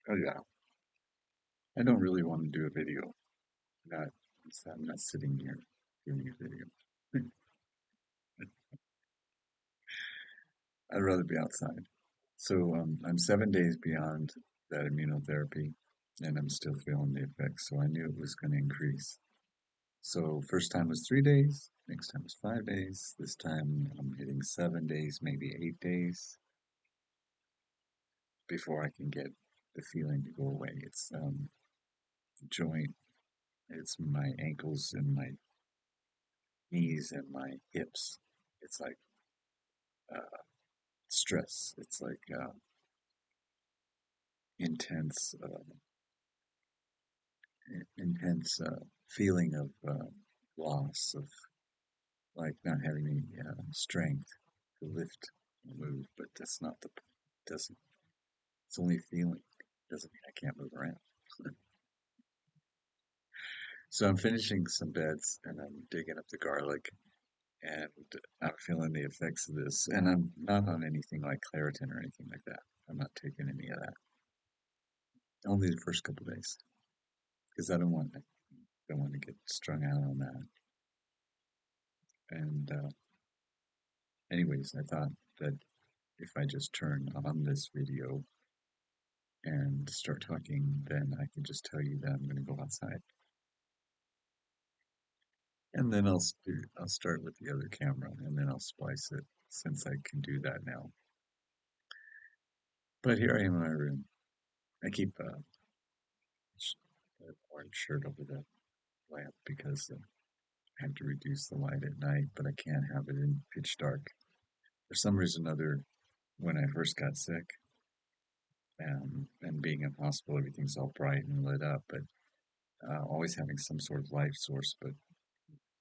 Oh yeah, I don't really want to do a video. Not, I'm not sitting here doing a video. I'd rather be outside. So I'm 7 days beyond that immunotherapy, and I'm still feeling the effects. So I knew it was going to increase. So first time was 3 days. Next time was 5 days. This time I'm hitting 7 days, maybe 8 days before I can get the feeling to go away. It's joint. It's my ankles and my knees and my hips. It's like uh, stress. It's like intense, intense feeling of loss, of like not having any strength to lift and move. But that's not the. Doesn't. It's only feeling. Doesn't mean I can't move around. So I'm finishing some beds and I'm digging up the garlic and I'm feeling the effects of this. And I'm not on anything like Claritin or anything like that. I'm not taking any of that. Only the first couple of days because don't want to get strung out on that. And anyways, I thought that if I just turn on this video and start talking, then I can just tell you that I'm going to go outside. And then I'll start with the other camera and then I'll splice it since I can do that now. But here I am in my room. I keep an orange shirt over the lamp because I have to reduce the light at night, but I can't have it in pitch dark. For some reason or other, when I first got sick, and being in hospital, everything's all bright and lit up, but always having some sort of light source. But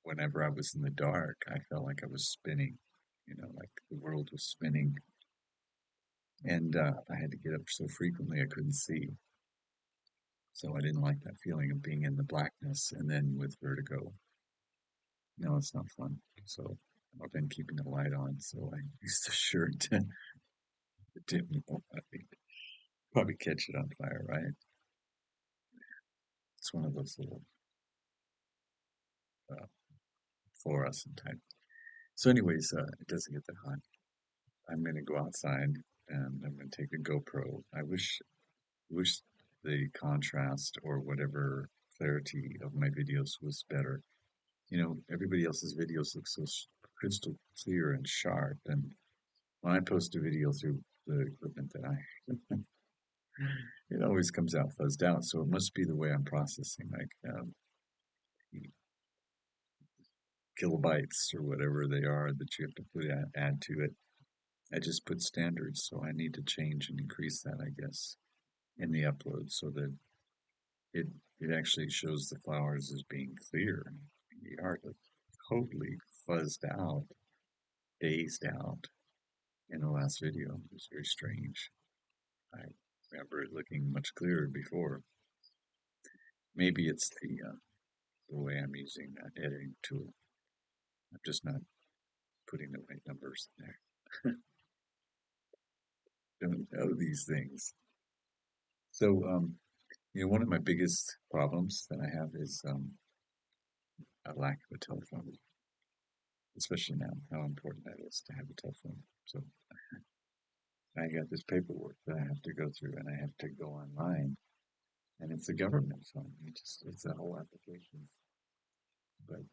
whenever I was in the dark, I felt like I was spinning, like the world was spinning. And I had to get up so frequently I couldn't see. So I didn't like that feeling of being in the blackness and then with vertigo. No, it's not fun. So I've been keeping the light on. So I used the shirt to dim the light. Probably catch it on fire, right? It's one of those little uh, fluorescent type. So, anyways, it doesn't get that hot. I'm gonna go outside and I'm gonna take a GoPro. I wish the contrast or whatever clarity of my videos was better. Everybody else's videos look so crystal clear and sharp, and when I post a video through the equipment that I, it always comes out fuzzed out. So it must be the way I'm processing, like kilobytes or whatever they are that you have to add to it. I just put standards, so I need to change and increase that, I guess, in the upload so that it it actually shows the flowers as being clear. The art looked totally fuzzed out, dazed out in the last video. It was very strange. I remember it looking much clearer before. Maybe it's the way I'm using that editing tool. I'm just not putting the right numbers in there. Don't know these things. So, one of my biggest problems that I have is a lack of a telephone, especially now, how important that is to have a telephone. So I got this paperwork that I have to go through, and I have to go online, and it's a government phone. It's a whole application, but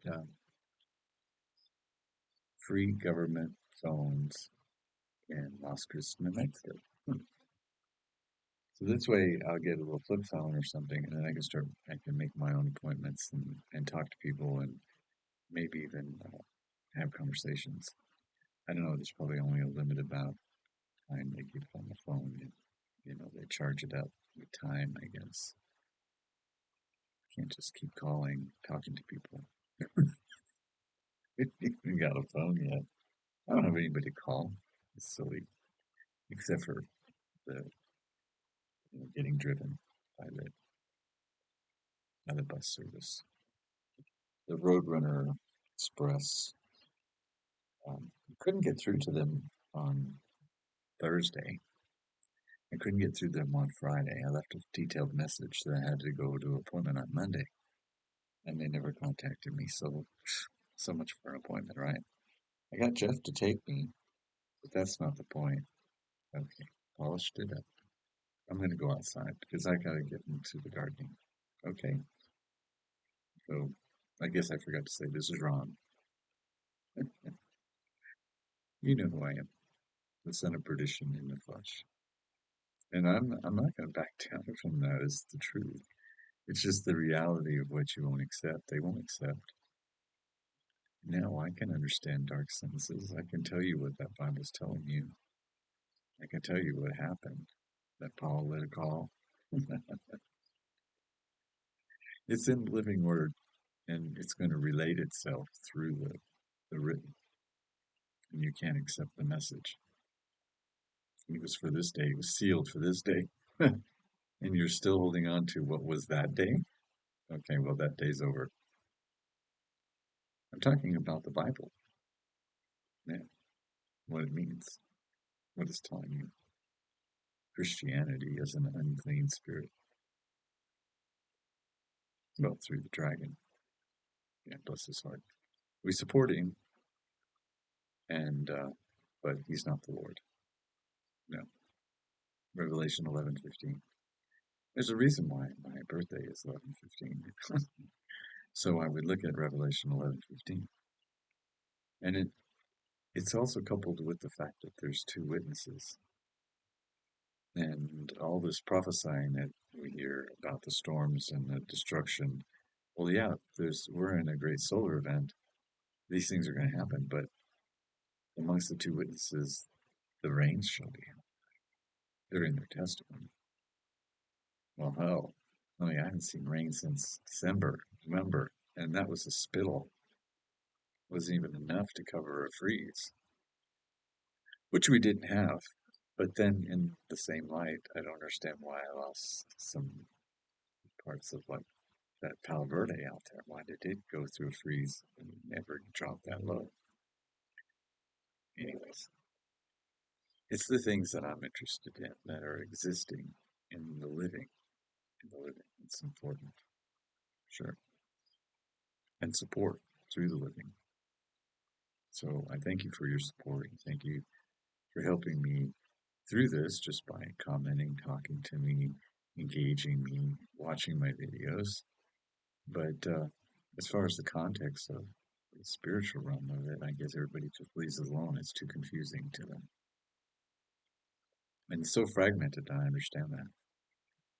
free government phones in Las Cruces, New Mexico. So this way, I'll get a little flip phone or something, and then I can make my own appointments and talk to people and maybe even have conversations. I don't know, there's probably only a limited amount of time they keep on the phone. And, they charge it up with time, I guess. Can't just keep calling, talking to people. You got a phone yet? I don't have anybody to call. It's silly, except for the getting driven by the bus service. The Roadrunner Express. Couldn't get through to them on Thursday, I couldn't get through them on Friday. I left a detailed message that I had to go to an appointment on Monday, and they never contacted me. So much for an appointment, right? I got Jeff to take me, but that's not the point. Okay, polished it up. I'm gonna go outside because I gotta get into the gardening. Okay, so I guess I forgot to say this is Ron. You know who I am, the son of perdition in the flesh. And I'm not gonna back down from that as the truth. It's just the reality of what you won't accept. They won't accept. Now I can understand dark senses. I can tell you what that Bible's telling you. I can tell you what happened. That Paul lit a call. It's in the living word, and it's going to relate itself through the written. And you can't accept the message. It was for this day. It was sealed for this day. And you're still holding on to what was that day? Okay, well, that day's over. I'm talking about the Bible. Yeah, what it means, what it's telling you. Christianity is an unclean spirit. Well, through the dragon. Yeah, bless his heart. We support him, and but he's not the Lord. No. Revelation 11:15. There's a reason why my birthday is 11:15. So I would look at Revelation 11:15, and it's also coupled with the fact that there's two witnesses, and all this prophesying that we hear about the storms and the destruction. Well, yeah, we're in a great solar event. These things are going to happen, but amongst the two witnesses, the rains shall be. They're in their testimony. Well, hell, I mean, I haven't seen rain since December, remember, and that was a spittle. Wasn't even enough to cover a freeze, which we didn't have. But then, in the same light, I don't understand why I lost some parts of like that Palo Verde out there. Why did it go through a freeze and never drop that low? Anyways, it's the things that I'm interested in that are existing in the living. In the living, it's important, sure, and support through the living. So I thank you for your support and thank you for helping me through this just by commenting, talking to me, engaging me, watching my videos. But as far as the context of the spiritual realm of it, I guess everybody just leaves it alone. It's too confusing to them. And it's so fragmented, I understand that.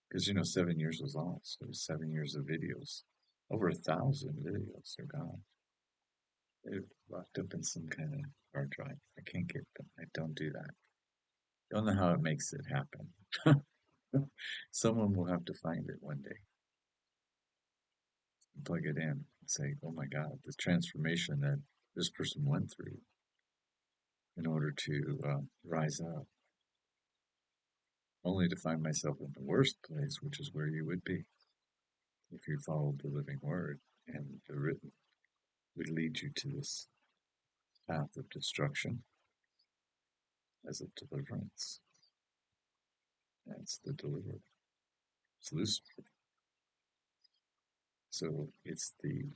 Because, 7 years was lost. It was 7 years of videos. Over 1,000 videos are gone. They're locked up in some kind of hard drive. I can't get them. I don't do that. Don't know how it makes it happen. Someone will have to find it one day, plug it in, and say, oh my God, the transformation that this person went through in order to rise up, only to find myself in the worst place, which is where you would be if you followed the living word and the written would lead you to this path of destruction as a deliverance. That's the deliverer. It's Lucifer. So it's the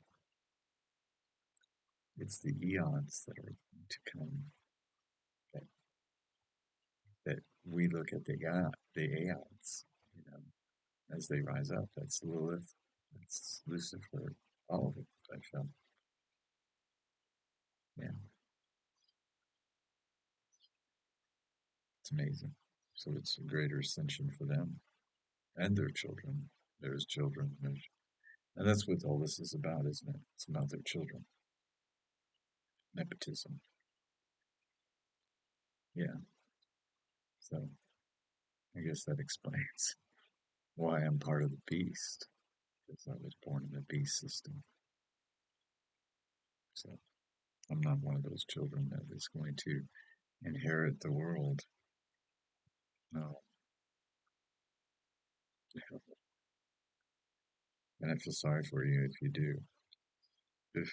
eons that are going to come that, that we look at the eons, you know, as they rise up. That's Lilith, that's Lucifer, all of it, I felt. Yeah, it's amazing. So it's a greater ascension for them and their children. There's children. And that's what all this is about, isn't it? It's about their children. Nepotism. Yeah. So I guess that explains why I'm part of the beast, because I was born in the beast system. So I'm not one of those children that is going to inherit the world. No. And I feel sorry for you if you do. If,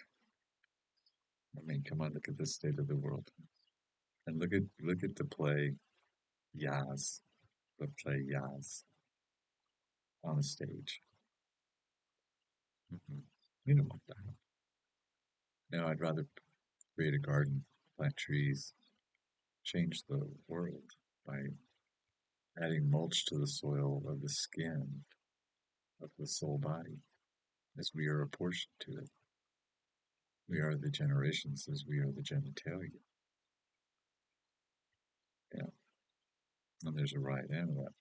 I mean, come on, look at the state of the world. And look at the play Yaz. but play Yaz on the stage. We don't want that. No, I'd rather create a garden, plant trees, change the world by adding mulch to the soil of the skin of the soul body as we are a portion to it. We are the generations as we are the genitalia. Yeah. And there's a right and a left.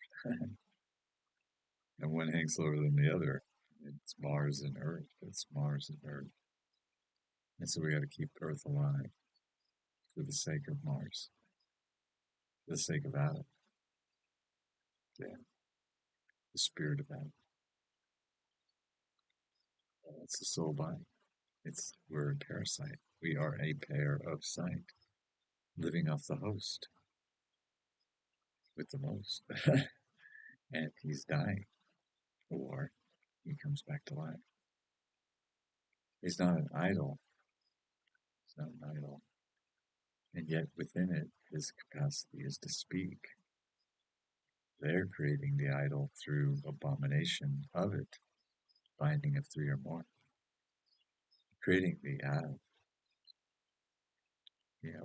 And one hangs lower than the other. It's Mars and Earth. It's Mars and Earth. And so we got to keep Earth alive for the sake of Mars, for the sake of Adam, yeah, the spirit of Adam. It's the soul body. We're a parasite. We are a pair of sight, living off the host with the most. And he's dying, or he comes back to life. He's not an idol. He's not an idol. And yet within it, his capacity is to speak. They're creating the idol through abomination of it, binding of three or more, creating the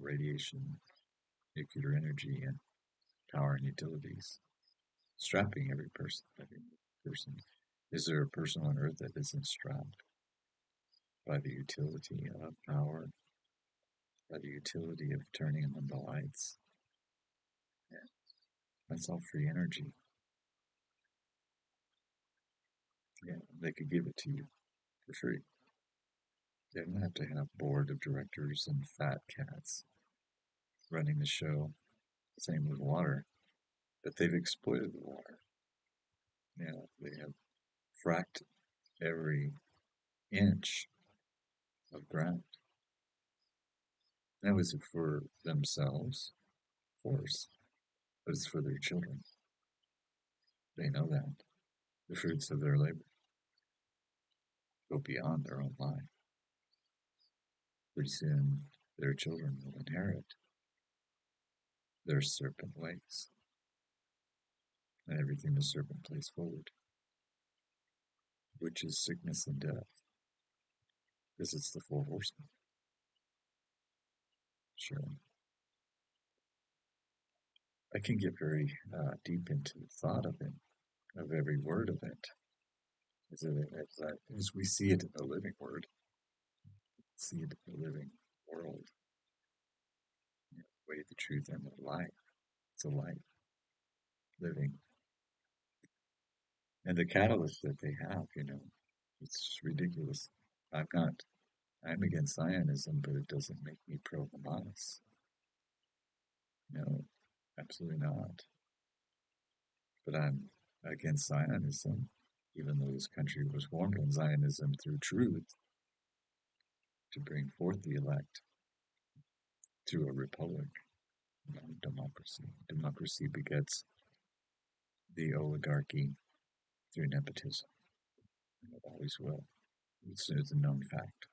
radiation, nuclear energy, and power and utilities, strapping every person. Every person. Is there a person on earth that isn't strapped by the utility of power, by the utility of turning on the lights? Yeah. That's all free energy. Yeah, they could give it to you for free. They don't have to have board of directors and fat cats running the show. Same with water, but they've exploited the water. Yeah, they have fracked every inch of ground. Now, is it for themselves? Of course, but it's for their children. They know that. The fruits of their labor go beyond their own life. Pretty soon, their children will inherit their serpent ways and everything the serpent plays forward, which is sickness and death, because it's the four horsemen. Sure. I can get very deep into the thought of it, of every word of it, as we see it in the living word, see it in the living world, the way, the truth, and the life. It's a life living. And the catalyst that they have, it's ridiculous. I'm not, I'm against Zionism, but it doesn't make me pro Hamas. No, absolutely not. But I'm against Zionism, even though this country was formed on Zionism through truth to bring forth the elect to a republic, not democracy. Democracy begets the oligarchy through nepotism, and it always will. It's a known fact.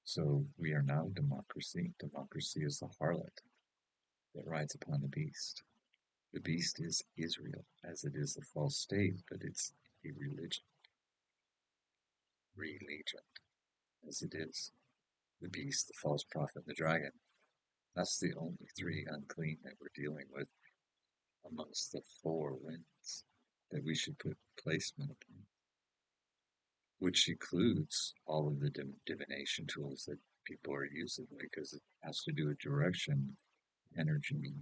So we are not a democracy. Democracy is the harlot that rides upon the beast. The beast is Israel, as it is the false state, but it's a religion. Religion, as it is. The beast, the false prophet, the dragon. That's the only three unclean that we're dealing with amongst the four winds that we should put placement upon, which includes all of the divination tools that people are using because it has to do with direction, energy,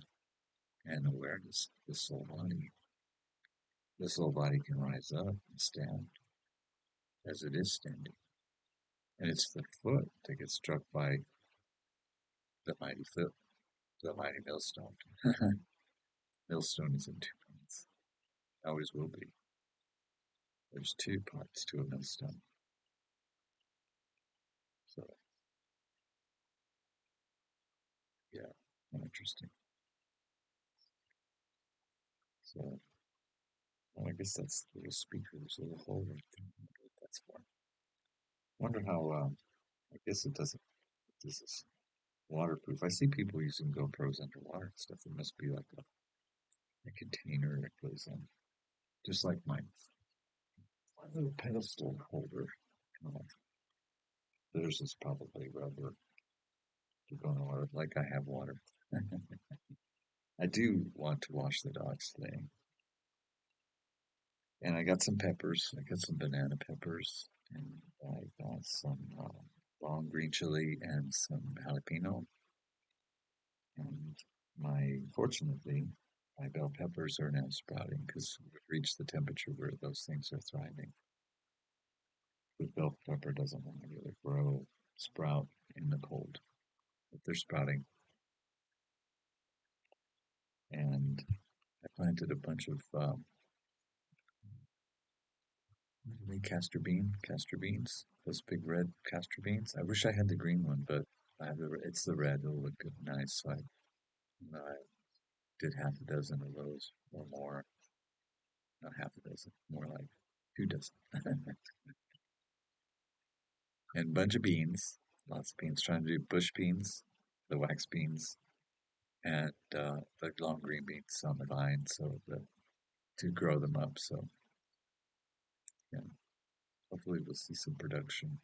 and awareness. The soul body. The soul body can rise up and stand as it is standing. And it's the foot that gets struck by the mighty foot, the mighty millstone. Millstone is in two parts. Always will be. There's two parts to a millstone. So, yeah, interesting. So, well, I guess that's the little speaker. There's a little hole right there. I wonder what that's for. Wonder how, I guess it doesn't, this is waterproof. I see people using GoPros underwater and stuff. It must be like a container it goes in, just like my little pedestal holder. Oh, theirs is probably rubber to go in water, like I have water. I do want to wash the dogs today. And I got some peppers. I got some banana peppers. And I got some long green chili and some jalapeno. And fortunately, my bell peppers are now sprouting because we've reached the temperature where those things are thriving. The bell pepper doesn't want to really sprout in the cold, but they're sprouting. And I planted a bunch of castor beans, those big red castor beans. I wish I had the green one, but it's the red. It'll look good, nice. So I did half a dozen of those or more. Not half a dozen, more like 2 dozen. And a bunch of beans, lots of beans. Trying to do bush beans, the wax beans, and the long green beans on the vine, to grow them up. So yeah, hopefully we'll see some production.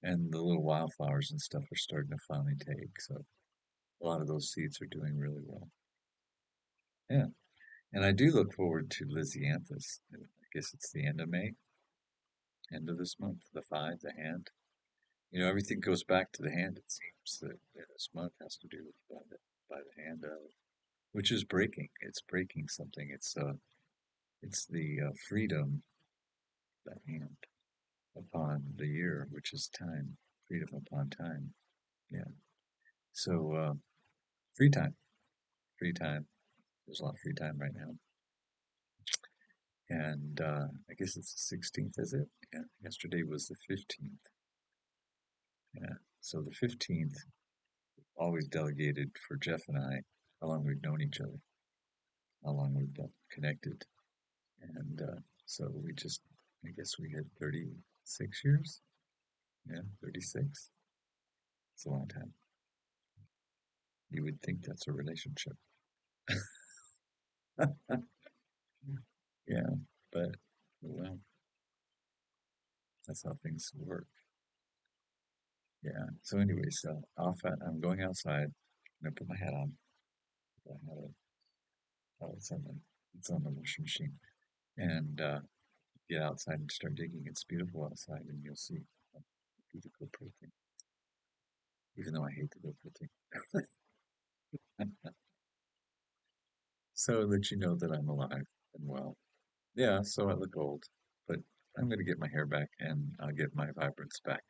And the little wildflowers and stuff are starting to finally take. So a lot of those seeds are doing really well. Yeah. And I do look forward to Lysianthus. I guess it's the end of May, end of this month, the five, the hand. Everything goes back to the hand, it seems, that this month has to do with by the hand, which is breaking. It's breaking something. It's the freedom, the hand, upon the year, which is time, freedom upon time. Yeah. So, free time, free time. There's a lot of free time right now. And I guess it's the 16th, is it? Yeah. Yesterday was the 15th. Yeah. So the 15th, always delegated for Jeff and I, how long we've known each other, how long we've been connected. And so I guess we had 36 years. Yeah, 36. It's a long time. You would think that's a relationship. Yeah, but well, that's how things work. Yeah. So anyways, I'm going outside. I'm gonna put my hat on. I have it's on the washing machine, and get outside and start digging. It's beautiful outside, and you'll see. Do the GoPro thing, even though I hate the GoPro thing. So that you know that I'm alive and well. Yeah, so I look old, but I'm going to get my hair back and I'll get my vibrance back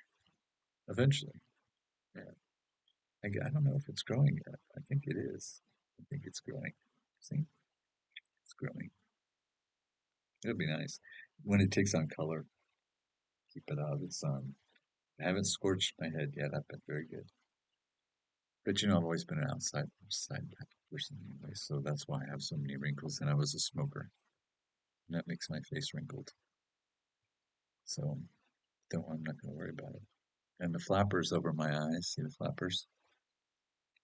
eventually. Yeah. I don't know if it's growing yet. I think it is. I think it's growing. See, it's growing. It'll be nice when it takes on color. Keep it out of the sun. I haven't scorched my head yet. I've been very good. But I've always been an outside type of person anyway, so that's why I have so many wrinkles. And I was a smoker, and that makes my face wrinkled. So I'm not going to worry about it. And the flappers over my eyes, see the flappers?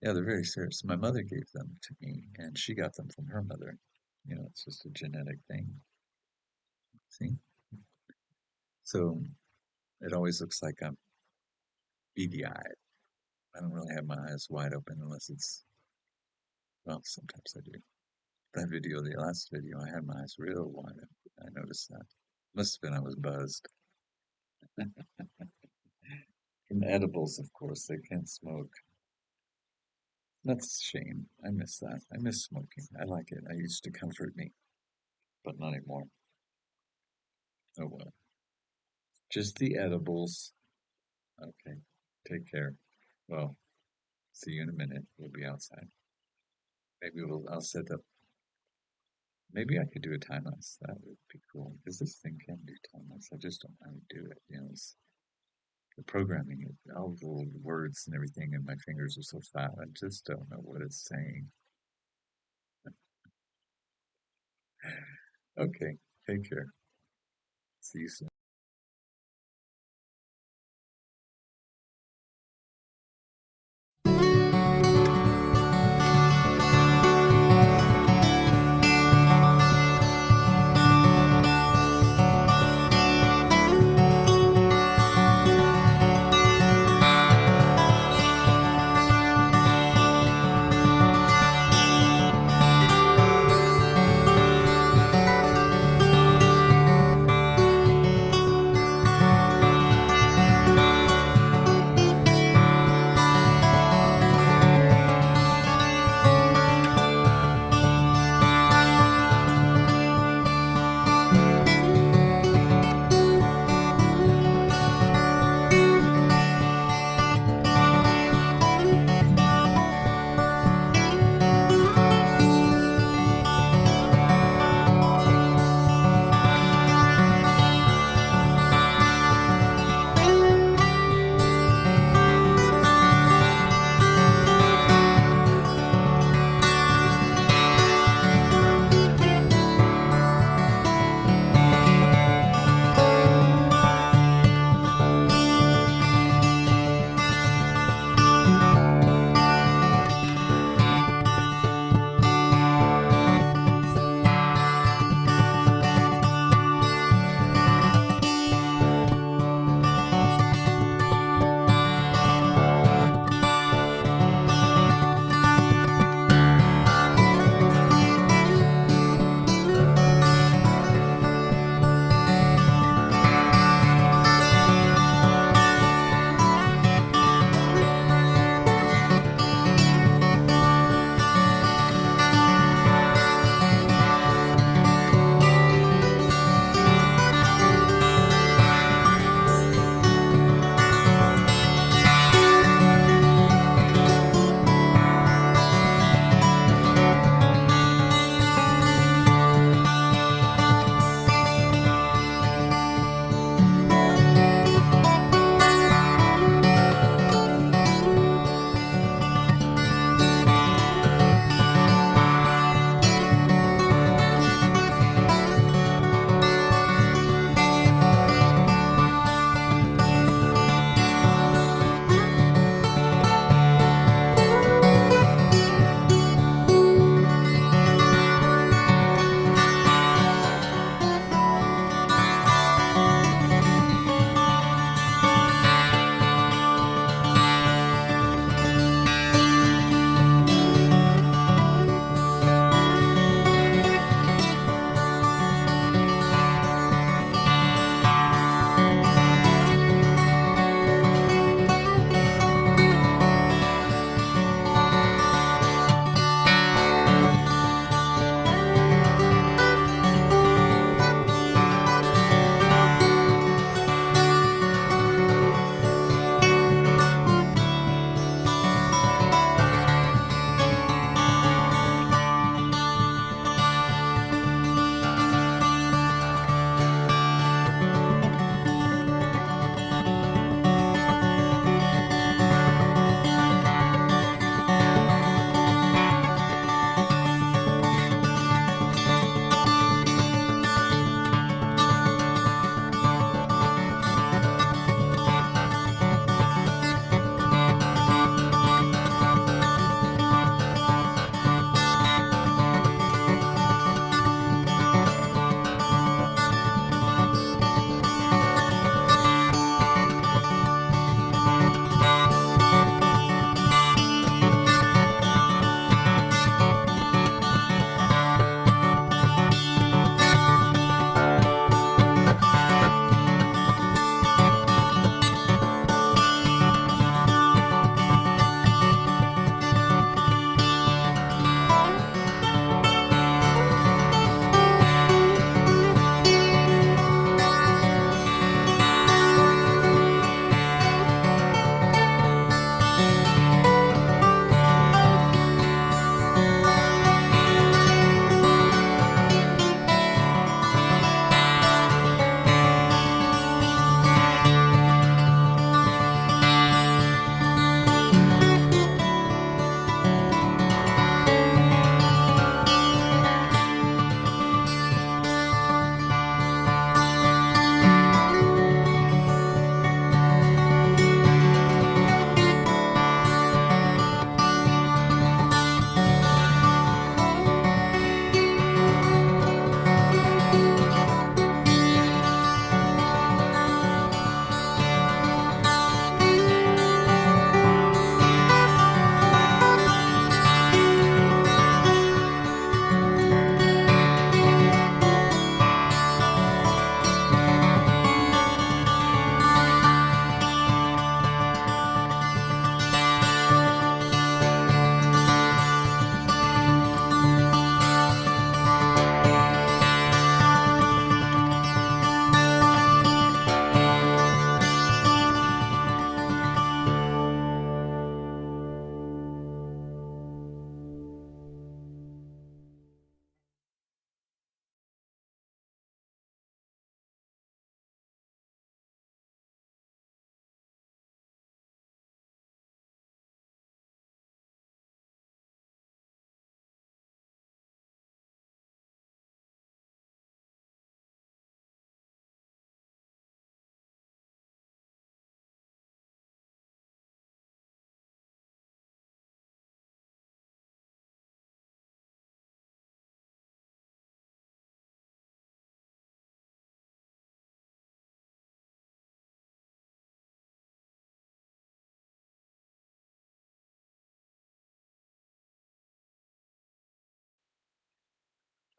Yeah, they're very serious. My mother gave them to me, and she got them from her mother. It's just a genetic thing. See? So it always looks like I'm beady-eyed. I don't really have my eyes wide open unless well, sometimes I do. The last video, I had my eyes real wide open. I noticed that. Must have been I was buzzed. From edibles, of course, they can't smoke. That's a shame. I miss that. I miss smoking. I like it. I used to comfort me, but not anymore. Oh well. Just the edibles. Okay. Take care. Well, see you in a minute. We'll be outside. I'll set up. Maybe I could do a time lapse. That would be cool. Because this thing can do time lapse. I just don't know how to do it. The programming, all the little words and everything, and my fingers are so fat. I just don't know what it's saying. Okay. Take care. See you soon.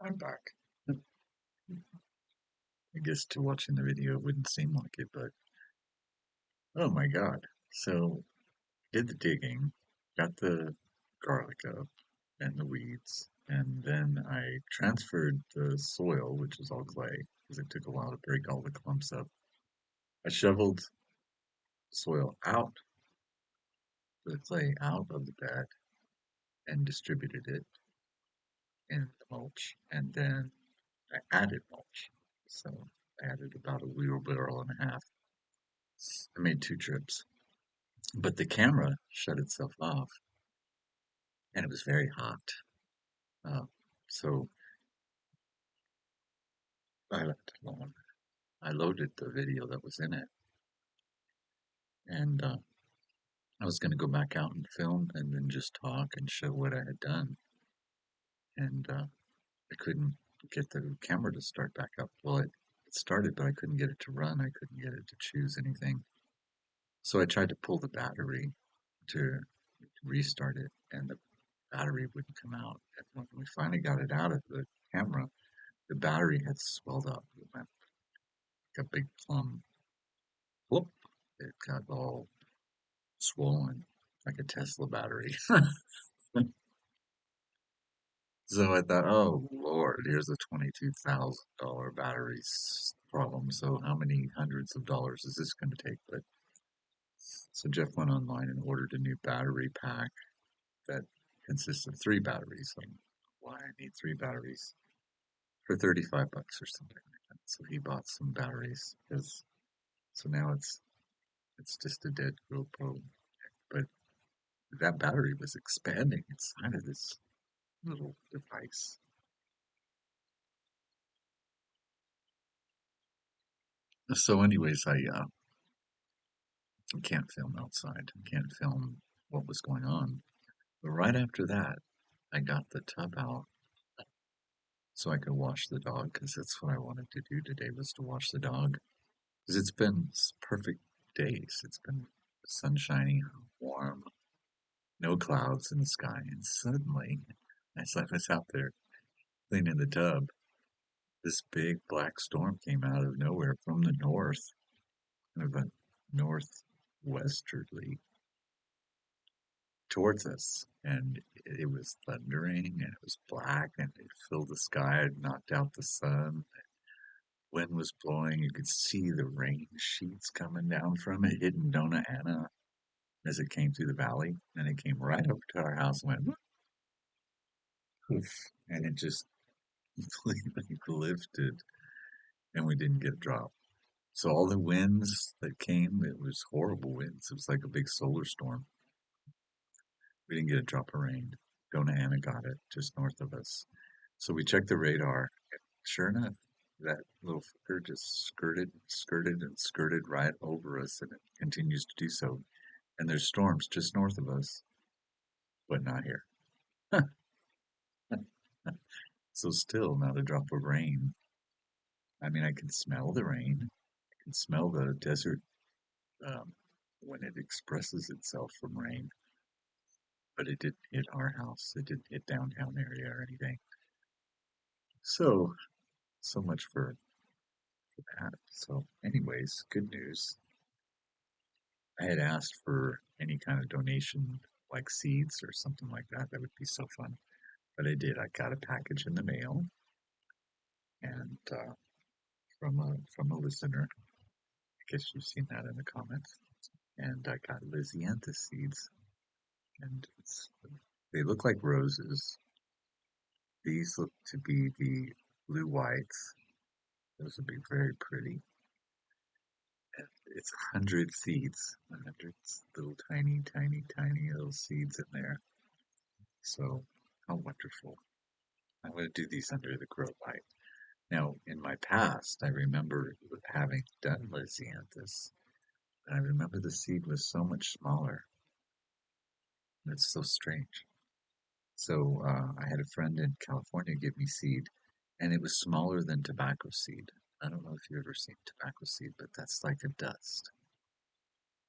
I'm back. I guess to watching the video it wouldn't seem like it, but oh my God. So did the digging, got the garlic up and the weeds, and then I transferred the soil, which is all clay, because it took a while to break all the clumps up. I shoveled soil out, the clay out of the bed and distributed it in the mulch, and then I added mulch. So I added about a wheelbarrow and a half. I made 2 trips. But the camera shut itself off and it was very hot. Uh, so I left it alone. I loaded the video that was in it and I was going to go back out and film and then just talk and show what I had done. And I couldn't get the camera to start back up. Well, it started, but I couldn't get it to run. I couldn't get it to choose anything. So I tried to pull the battery to restart it and the battery wouldn't come out. And when we finally got it out of the camera, the battery had swelled up. It went like a big plum. Whoop! It got all swollen like a Tesla battery. So I thought, oh Lord, here's a $22,000 battery problem. So how many hundreds of dollars is this going to take? But so Jeff went online and ordered a new battery pack that consists of 3 batteries. Why I need 3 batteries for 35 bucks or something like that. So he bought some batteries because so now it's just a dead GoPro. But that battery was expanding inside of this little device. So, anyways, I can't film outside. Can't film what was going on. But right after that, I got the tub out so I could wash the dog because that's what I wanted to do today was to wash the dog. Because it's been perfect days. It's been sunshiny, warm, no clouds in the sky, and suddenly, as I was out there cleaning the tub, this big black storm came out of nowhere from the north, kind of a northwesterly towards us. And it was thundering and it was black and it filled the sky, it knocked out the sun. Wind was blowing. You could see the rain sheets coming down from it, hitting Dona Ana as it came through the valley. And it came right up to our house and went poof, and it just completely lifted and we didn't get a drop. So all the winds that came, it was horrible winds. It was like a big solar storm. We didn't get a drop of rain. Dona Ana got it just north of us. So we checked the radar. And sure enough, that little fucker just skirted, and skirted right over us, and it continues to do so. And there's storms just north of us, but not here. So still not a drop of rain. I mean, I can smell the rain. I can smell the desert um, when it expresses itself from rain, but it didn't hit our house. It didn't hit downtown area or anything. So, so much for that. So, anyways, good news. I had asked for any kind of donation, like seeds or something like that. That would be so fun. But I did. I got a package in the mail, and from a listener. I guess you've seen that in the comments. And I got Lysiantha seeds, and they look like roses. These look to be the blue whites. Those would be very pretty. And it's 100 seeds, 100 little tiny, tiny, tiny little seeds in there. So how wonderful. I'm going to do these under the grow light. Now, in my past, I remember having done Lysianthus, and I remember the seed was so much smaller. It's so strange. So I had a friend in California give me seed, and it was smaller than tobacco seed. I don't know if you've ever seen tobacco seed, but that's like a dust.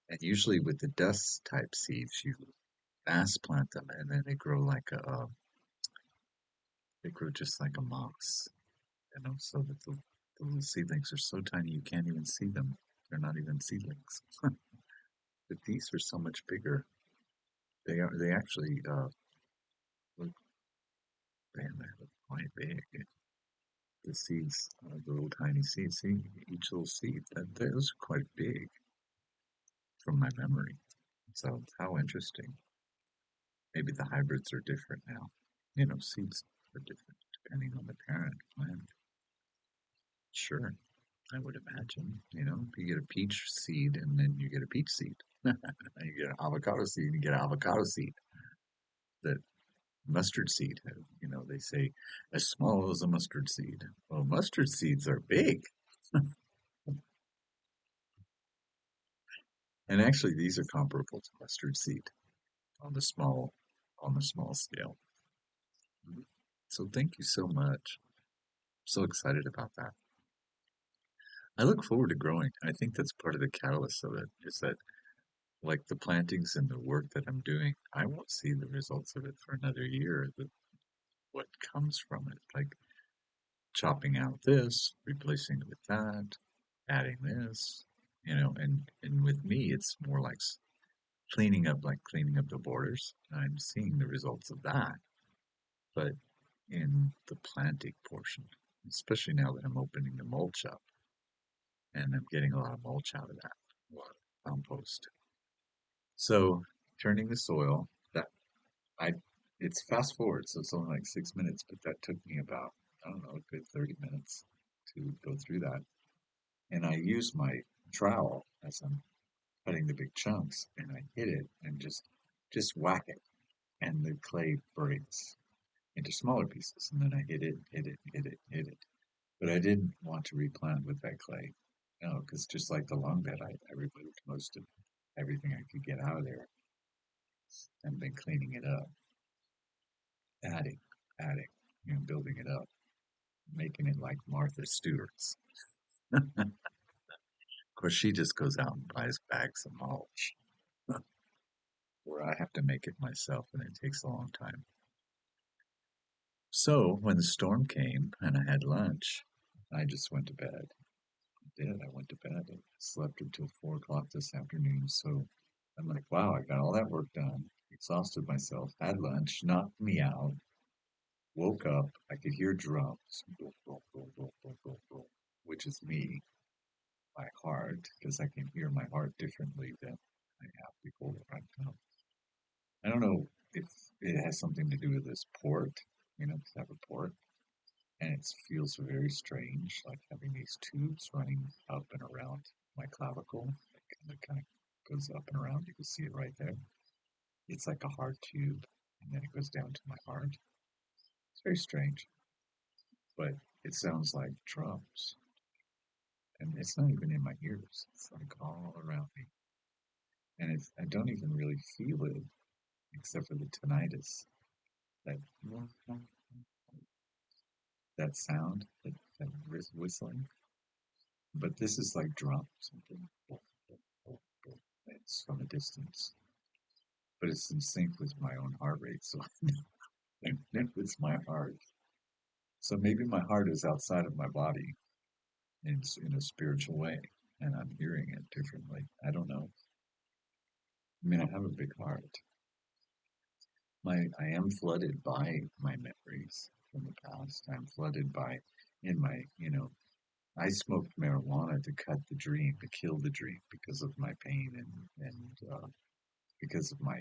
And usually with the dust type seeds, you mass plant them, and then they grow like They grow just like a moss, so that the little seedlings are so tiny you can't even see them. They're not even seedlings. But these are so much bigger. They actually look, man, they look quite big. The seeds, the little tiny seeds. See, each little seed, those are quite big from my memory. So how interesting. Maybe the hybrids are different now. Seeds are different depending on the parent plant. Sure, I would imagine. You get a peach seed and then you get a peach seed. You get an avocado seed and you get an avocado seed. The mustard seed, they say as small as a mustard seed. Well, mustard seeds are big. And actually these are comparable to mustard seed on the small scale. Mhm. So thank you so much. So excited about that. I look forward to growing. I think that's part of the catalyst of it is that like the plantings and the work that I'm doing, I won't see the results of it for another year. What comes from it, like chopping out this, replacing it with that, adding this, and with me, it's more like cleaning up the borders. I'm seeing the results of that, but in the planting portion, especially now that I'm opening the mulch up and I'm getting a lot of mulch out of that, a lot of compost. So turning the soil, that I it's fast forward, so it's only like 6 minutes, but that took me about, I don't know, a good 30 minutes to go through that. And I use my trowel as I'm cutting the big chunks and I hit it and just whack it and the clay breaks into smaller pieces and then I hit it. But I didn't want to replant with that clay. No, because just like the long bed, I removed most of everything I could get out of there and been cleaning it up, adding, adding, building it up, making it like Martha Stewart's. Of course, she just goes out and buys bags of mulch, where I have to make it myself, and it takes a long time. So when the storm came and I had lunch, I just went to bed. I did. I went to bed. I slept until 4 o'clock this afternoon. So I'm like, wow, I got all that work done. Exhausted myself. Had lunch. Knocked me out. Woke up. I could hear drums. Boom, boom, boom, boom, boom, boom, boom, which is me, my heart, because I can hear my heart differently than I have before. I don't know if it has something to do with this port, because I have a port, and it feels very strange, like having these tubes running up and around my clavicle. It kind of goes up and around. You can see it right there. It's like a heart tube, and then it goes down to my heart. It's very strange, but it sounds like drums, and it's not even in my ears. It's like all around me, and I don't even really feel it except for the tinnitus. That that sound, that whistling. But this is like drums. It's from a distance, but it's in sync with my own heart rate, so I know it's my heart. So maybe my heart is outside of my body in a spiritual way, and I'm hearing it differently. I don't know. I mean, I have a big heart. I am flooded by my memories from the past. I'm flooded by in my, I smoked marijuana to cut the dream, to kill the dream because of my pain and because of my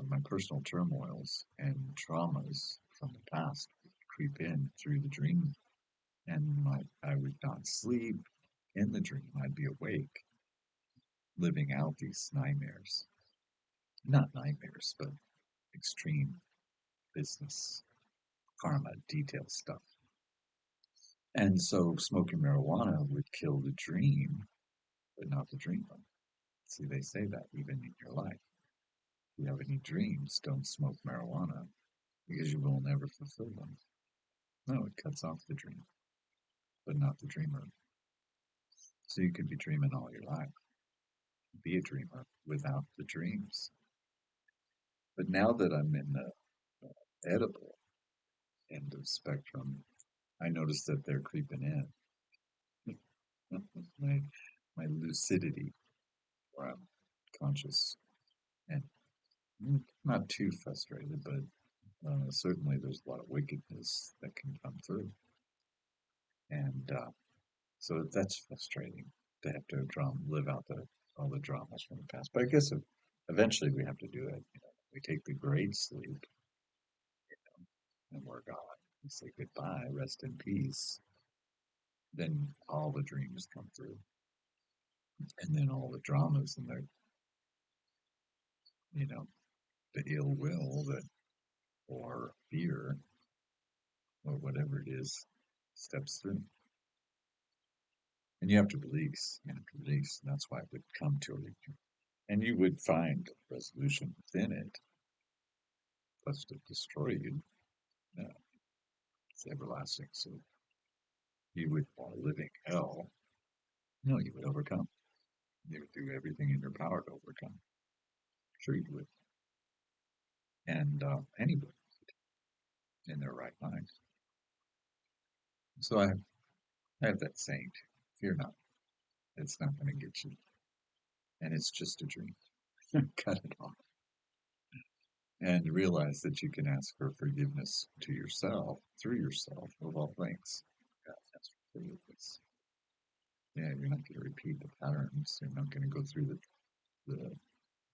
my personal turmoils and traumas from the past creep in through the dream, and I would not sleep in the dream. I'd be awake, living out these nightmares, not nightmares, but extreme business karma detail stuff. And so smoking marijuana would kill the dream, but not the dreamer. See, they say that even in your life. If you have any dreams, don't smoke marijuana because you will never fulfill them. No, it cuts off the dream, but not the dreamer. So you could be dreaming all your life, be a dreamer without the dreams. But now that I'm in the edible, end of spectrum, I notice that they're creeping in. my my lucidity, where I'm conscious and not too frustrated, but certainly there's a lot of wickedness that can come through, and so that's frustrating to have to live out all the dramas from the past. But I guess eventually we have to do it. We take the great sleep and we're gone. We say goodbye, rest in peace. Then all the dreams come through, and then all the dramas and you know, the ill will that or fear or whatever it is steps through. And you have to release, and that's why it would come to it. And you would find resolution within it, lest it destroy you. No, it's everlasting. So you would, while living hell, no, you would overcome. You would do everything in your power to overcome. Sure, you would. And anybody in their right mind. So I have that saying, fear not. It's not going to get you. And it's just a dream. Cut it off. And realize that you can ask for forgiveness to yourself, through yourself, of all things. God, ask for forgiveness. Yeah, you're not going to repeat the patterns. You're not going to go through the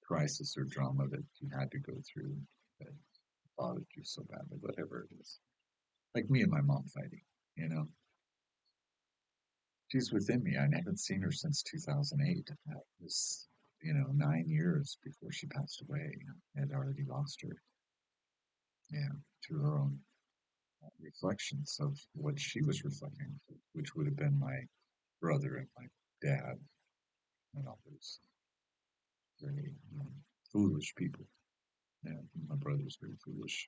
crisis or drama that you had to go through that bothered you so badly, whatever it is. Like me and my mom fighting, you know. She's within me. I haven't seen her since 2008. That was, 9 years before she passed away. I had already lost her. Yeah, to her own reflections of what she was reflecting, which would have been my brother and my dad, and all those very foolish people. Yeah, my brother's very foolish,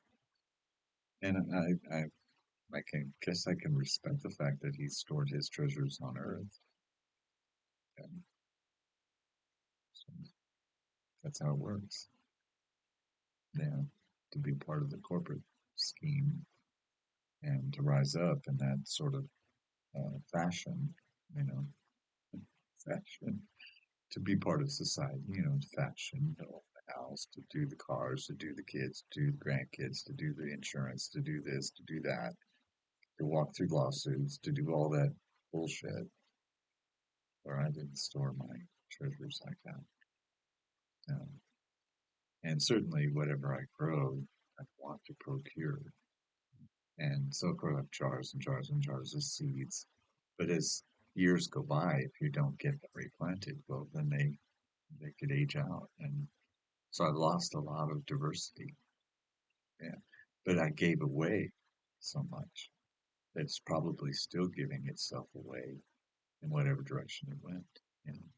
and I can guess I can respect the fact that he stored his treasures on Earth. And so that's how it works. Yeah, to be part of the corporate scheme and to rise up in that sort of fashion, you know, fashion to be part of society, fashion, to own the house, to do the cars, to do the kids, to do the grandkids, to do the insurance, to do this, to do that, to walk through lawsuits, to do all that bullshit, where I didn't store my treasures like that. Um, and certainly, whatever I grow, I want to procure. And so grow up jars and jars and jars of seeds. But as years go by, if you don't get them replanted, well, then they could age out. And so I've lost a lot of diversity. Yeah. But I gave away so much that's probably still giving itself away in whatever direction it went. You know,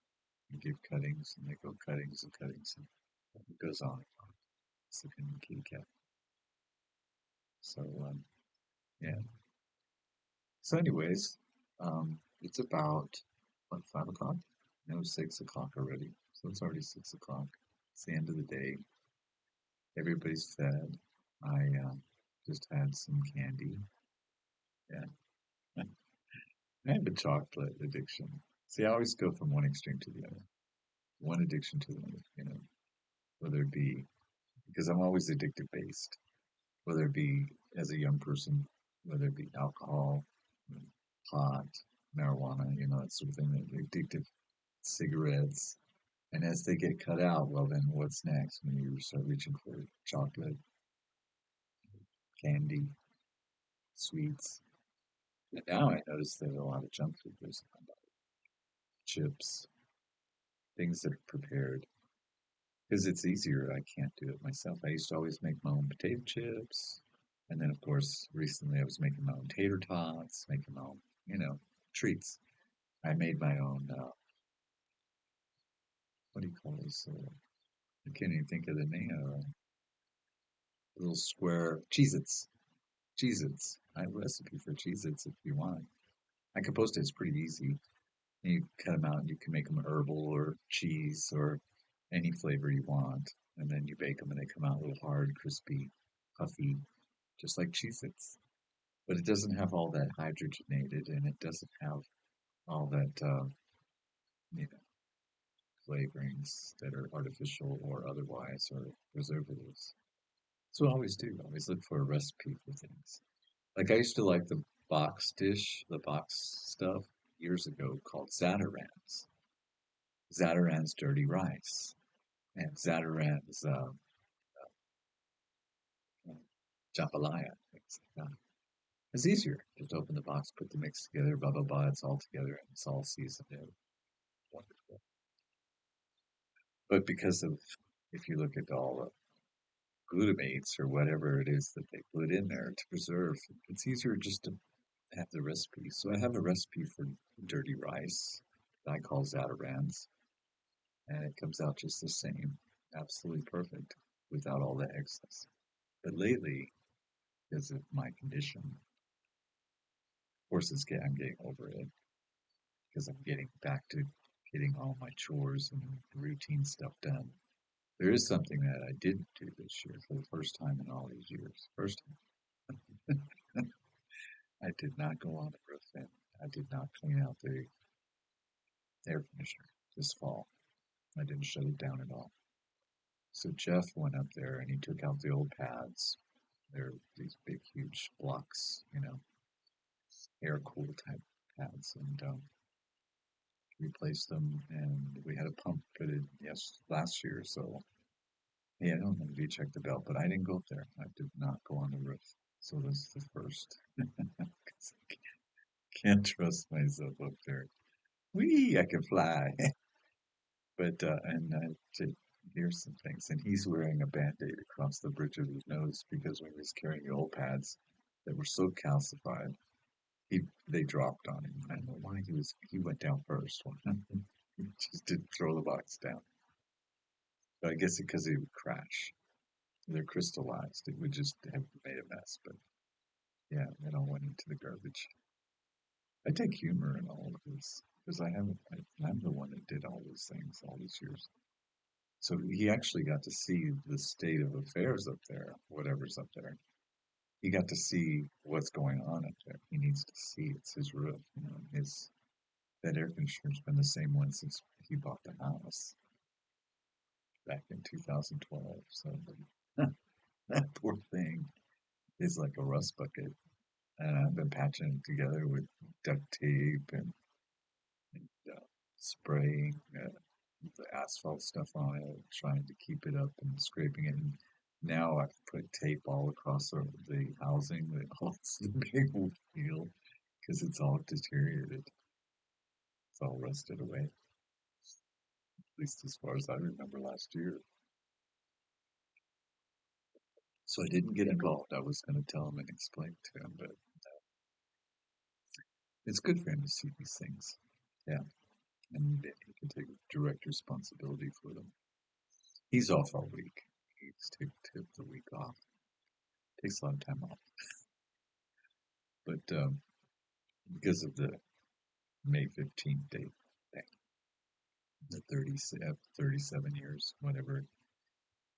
you give cuttings and they go cuttings and cuttings and it goes on and on. It's like a kitty cat. So, yeah. So, anyways, it's about, what, 5 o'clock? No, 6 o'clock already. So it's already 6 o'clock. It's the end of the day. Everybody's fed. I just had some candy. Yeah. I have a chocolate addiction. See, I always go from one extreme to the other, one addiction to the other, whether it be because I'm always addictive based, whether it be as a young person, whether it be alcohol, pot, marijuana, that sort of thing, addictive cigarettes. And as they get cut out, well, then what's next? When you start reaching for chocolate, candy, sweets. And now I notice that a lot of junk food goes in my body. Chips, things that are prepared because it's easier. I can't do it myself. I used to always make my own potato chips. And then, of course, recently I was making my own tater tots, making my own, treats. I made my own, what do you call this? I can't even think of the name. Little square Cheez-Its. Cheez-Its. I have a recipe for Cheez-Its if you want. I can post it. It's pretty easy. You cut them out and you can make them herbal or cheese or any flavor you want. And then you bake them and they come out a little hard, crispy, puffy, just like Cheez-Its. but it doesn't have all that hydrogenated, and it doesn't have all that you know flavorings that are artificial or otherwise or preservatives. So I always do. I always look for a recipe for things. Like I used to like the box dish, the box stuff years ago called Zatarain's. Zatarain's dirty rice and Zatarain's jambalaya. Things like that. It's easier. Just open the box, put the mix together, blah blah blah. It's all together and it's all seasoned in. Wonderful. But because of, if you look at all the glutamates or whatever it is that they put in there to preserve, it's easier just to have the recipe. So I have a recipe for dirty rice that I call Zatarain's, and it comes out just the same, absolutely perfect without all the excess. But lately, because of my condition, of course, I'm getting over it because I'm getting back to getting all my chores and routine stuff done. There is something that I didn't do this year for the first time in all these years. First time, I did not go on the roof and I did not clean out the air conditioner this fall. I didn't shut it down at all. So Jeff went up there and he took out the old pads. They're these big, huge blocks, air cool type pads, and replaced them. And we had a pump fitted last year, so yeah, I don't know if you checked the belt, but I didn't go up there. I did not go on the roof. So this is the first. 'Cause I can't trust myself up there. Wee, I can fly. But and to hear some things, and he's wearing a band-aid across the bridge of his nose because when he was carrying the old pads that were so calcified, they dropped on him. I don't know why he went down first. He just didn't throw the box down. But I guess because he would crash. They're crystallized. It would just have made a mess. But yeah, it all went into the garbage. I take humor in all of this because I'm the one that did all these things all these years. So he actually got to see the state of affairs up there, whatever's up there. He got to see what's going on up there. He needs to see it's his roof. His that air conditioner's been the same one since he bought the house back in 2012. So that poor thing is like a rust bucket, and I've been patching it together with duct tape and spraying the asphalt stuff on it, trying to keep it up and scraping it. And now I've put tape all across the housing that holds the big wheel because it's all deteriorated. It's all rusted away, at least as far as I remember last year. So I didn't get involved. I was going to tell him and explain to him, but it's good for him to see these things. Yeah, and that he can take direct responsibility for them. He's off all week. He's took the week off. Takes a lot of time off, but because of the May 15th date, the 37 years, whatever.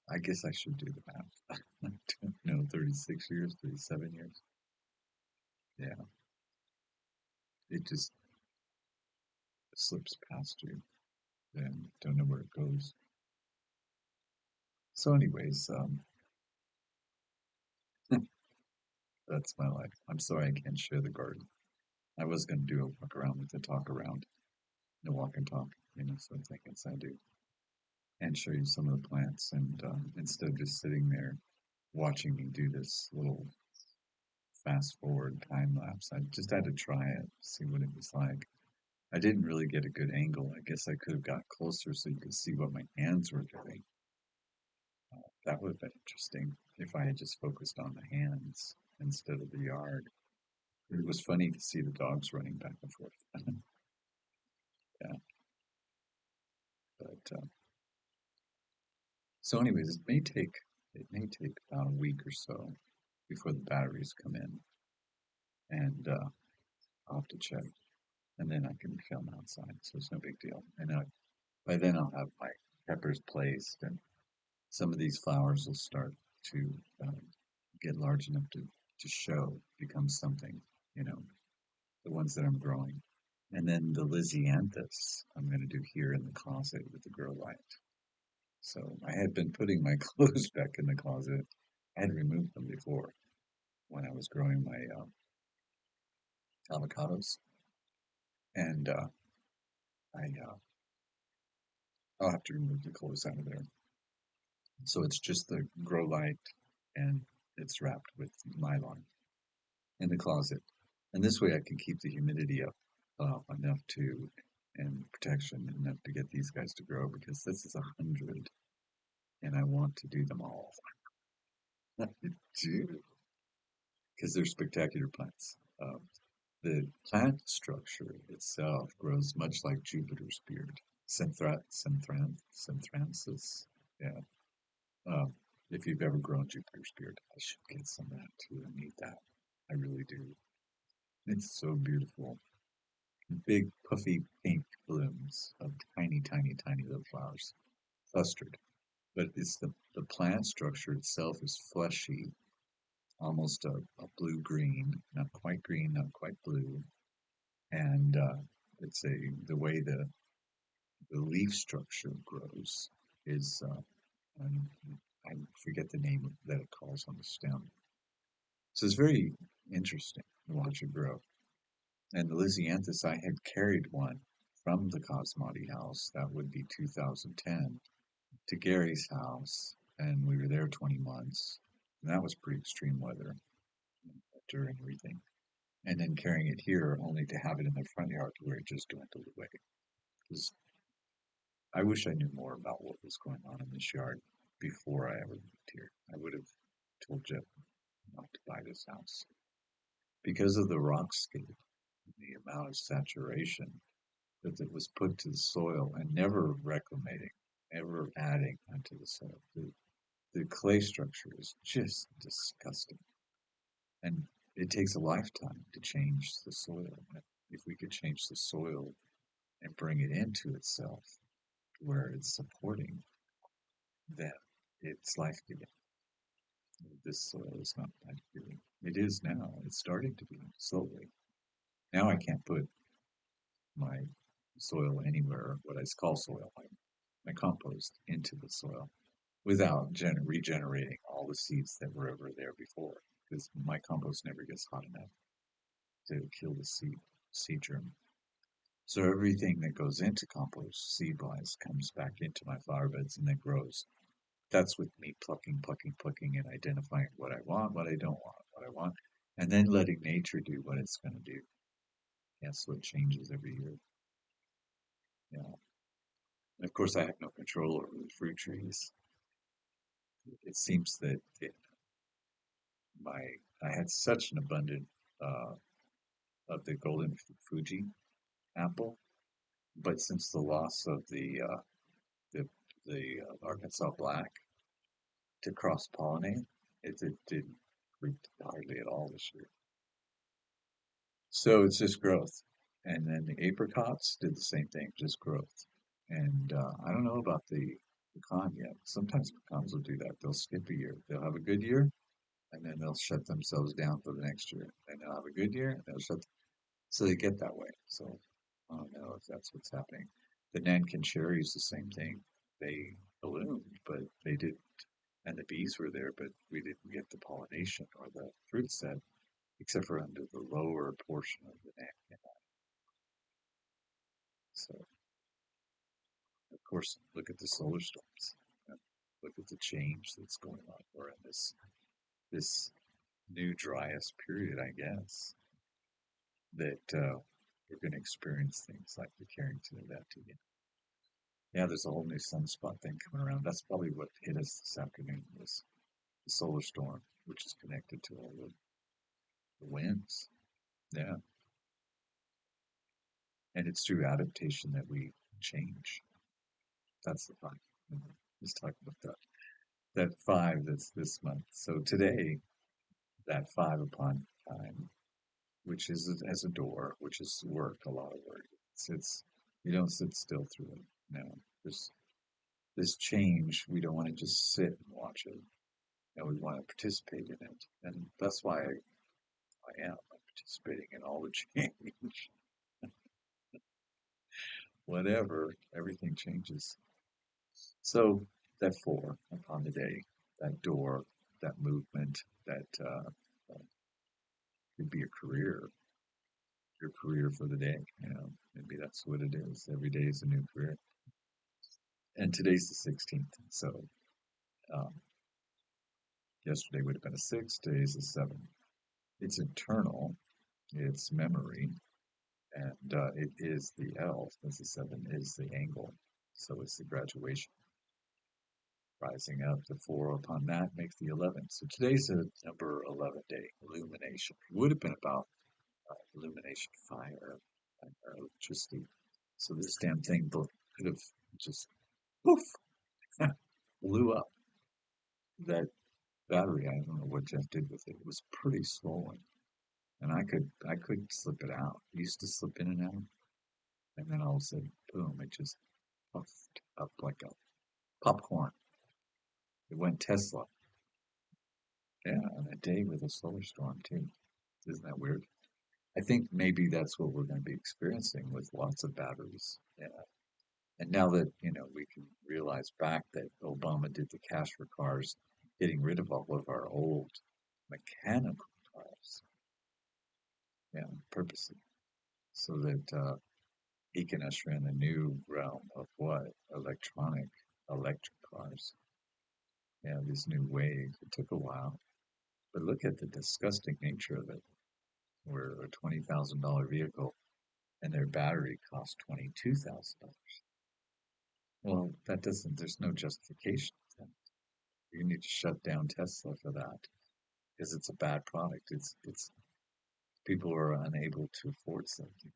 I guess I should do the math. I don't know, 36 years, 37 years. Yeah, it just slips past you and don't know where it goes. So, anyways, that's my life. I'm sorry I can't share the garden. I was going to do a walk around with a talk around, a walk and talk, so I guess I do, and show you some of the plants. And instead of just sitting there watching me do this little fast forward time lapse, I just had to try it, see what it was like. I didn't really get a good angle. I guess I could have got closer so you could see what my hands were doing. That would have been interesting if I had just focused on the hands instead of the yard. It was funny to see the dogs running back and forth. Yeah, but so anyways, it may take about a week or so before the batteries come in, and I'll have to check, and then I can film outside, so it's no big deal. And by then I'll have my peppers placed, and some of these flowers will start to get large enough to to show becomes something, you know, the ones that I'm growing. And then the Lysianthus I'm going to do here in the closet with the grow light. So I had been putting my clothes back in the closet. I had removed them before when I was growing my avocados, and I I'll have to remove the clothes out of there. So it's just the grow light, and it's wrapped with nylon in the closet. And this way I can keep the humidity up enough to and protection enough to get these guys to grow because this is 100 and I want to do them all. I do because they're spectacular plants. The plant structure itself grows much like Jupiter's beard. Synthranthus. Yeah. Um, if you've ever grown Jupiter's beard, I should get some of that too. I need that. I really do. It's so beautiful. Big, puffy pink blooms of tiny, tiny, tiny little flowers, clustered. But it's the plant structure itself is fleshy, almost a blue green, not quite blue. And it's the way the leaf structure grows is, um, I forget the name that it calls on the stem. So it's very interesting to watch it grow. And the Lysianthus, I had carried one from the Cosmati house, that would be 2010, to Gary's house, and we were there 20 months. And that was pretty extreme weather during everything. And then carrying it here only to have it in the front yard where it just dwindled away. Because I wish I knew more about what was going on in this yard before I ever moved here. I would have told Jeff not to buy this house. Because of the rockscape, the amount of saturation that was put to the soil and never reclamating, ever adding onto the soil. The clay structure is just disgusting. And it takes a lifetime to change the soil. If we could change the soil and bring it into itself where it's supporting, then it's life giving. This soil is not life giving. It is now. It's starting to be slowly. Now I can't put my soil anywhere, what I call soil, my compost, into the soil without regenerating all the seeds that were ever there before, because my compost never gets hot enough to kill the seed germ. So everything that goes into compost seed-wise comes back into my flower beds and then grows. That's with me plucking, plucking, plucking, and identifying what I want, what I don't want, what I want, and then letting nature do what it's going to do. Yes, so it changes every year. Yeah. And of course, I have no control over the fruit trees. It seems that my I had such an abundant uh, of the golden Fuji apple, but since the loss of the Arkansas black to cross pollinate, it didn't fruit hardly at all this year. So it's just growth. And then the apricots did the same thing, just growth. And I don't know about the pecan yet. Sometimes pecans will do that. They'll skip a year. They'll have a good year, and then they'll shut themselves down for the next year. And they'll have a good year, and they'll shut. So they get that way. So I don't know if that's what's happening. The Nankin cherries, the same thing. They ballooned, but they didn't. And the bees were there, but we didn't get the pollination or the fruit set, except for under the lower portion of the Nankin. So, of course, look at the solar storms. Look at the change that's going on. We're in this new driest period, I guess, that we're going to experience things like the Carrington event again. Yeah, there's a whole new sunspot thing coming around. That's probably what hit us this afternoon was the solar storm, which is connected to all the winds. Yeah, and it's through adaptation that we change. That's the fun. Let's talk about that five that's this month. So today, that five upon time, which is as a door, which is work, a lot of work. It's you don't sit still through it. No, this change, we don't want to just sit and watch it. and we want to participate in it. And that's why I am participating in all the change. Whatever, everything changes. So that four upon the day, that door, that movement, that could be a career, your career for the day. Maybe that's what it is. Every day is a new career. And today's the 16th. So um, yesterday would have been a six, today's a seven. It's internal, it's memory, and it is the L, as the seven is the angle. So it's the graduation. Rising up the four upon that makes the 11. So today's a number 11 day, illumination. It would have been about illumination, fire, electricity. So this damn thing could have just poof, blew up. That battery, I don't know what Jeff did with it. It was pretty swollen, and I could slip it out. I used to slip in and out, and then all of a sudden, boom! It just puffed up like a popcorn. It went Tesla. Yeah, on a day with a solar storm too. Isn't that weird? I think maybe that's what we're going to be experiencing with lots of batteries. Yeah. And now that, we can realize back that Obama did the cash for cars, getting rid of all of our old mechanical cars, yeah, purposely, so that he can usher in a new realm of what? Electric cars. Yeah, this new wave. It took a while, but look at the disgusting nature of it. Where a $20,000 vehicle and their battery costs $22,000. Well, that doesn't. There's no justification for that. You need to shut down Tesla for that because it's a bad product. It's people are unable to afford something.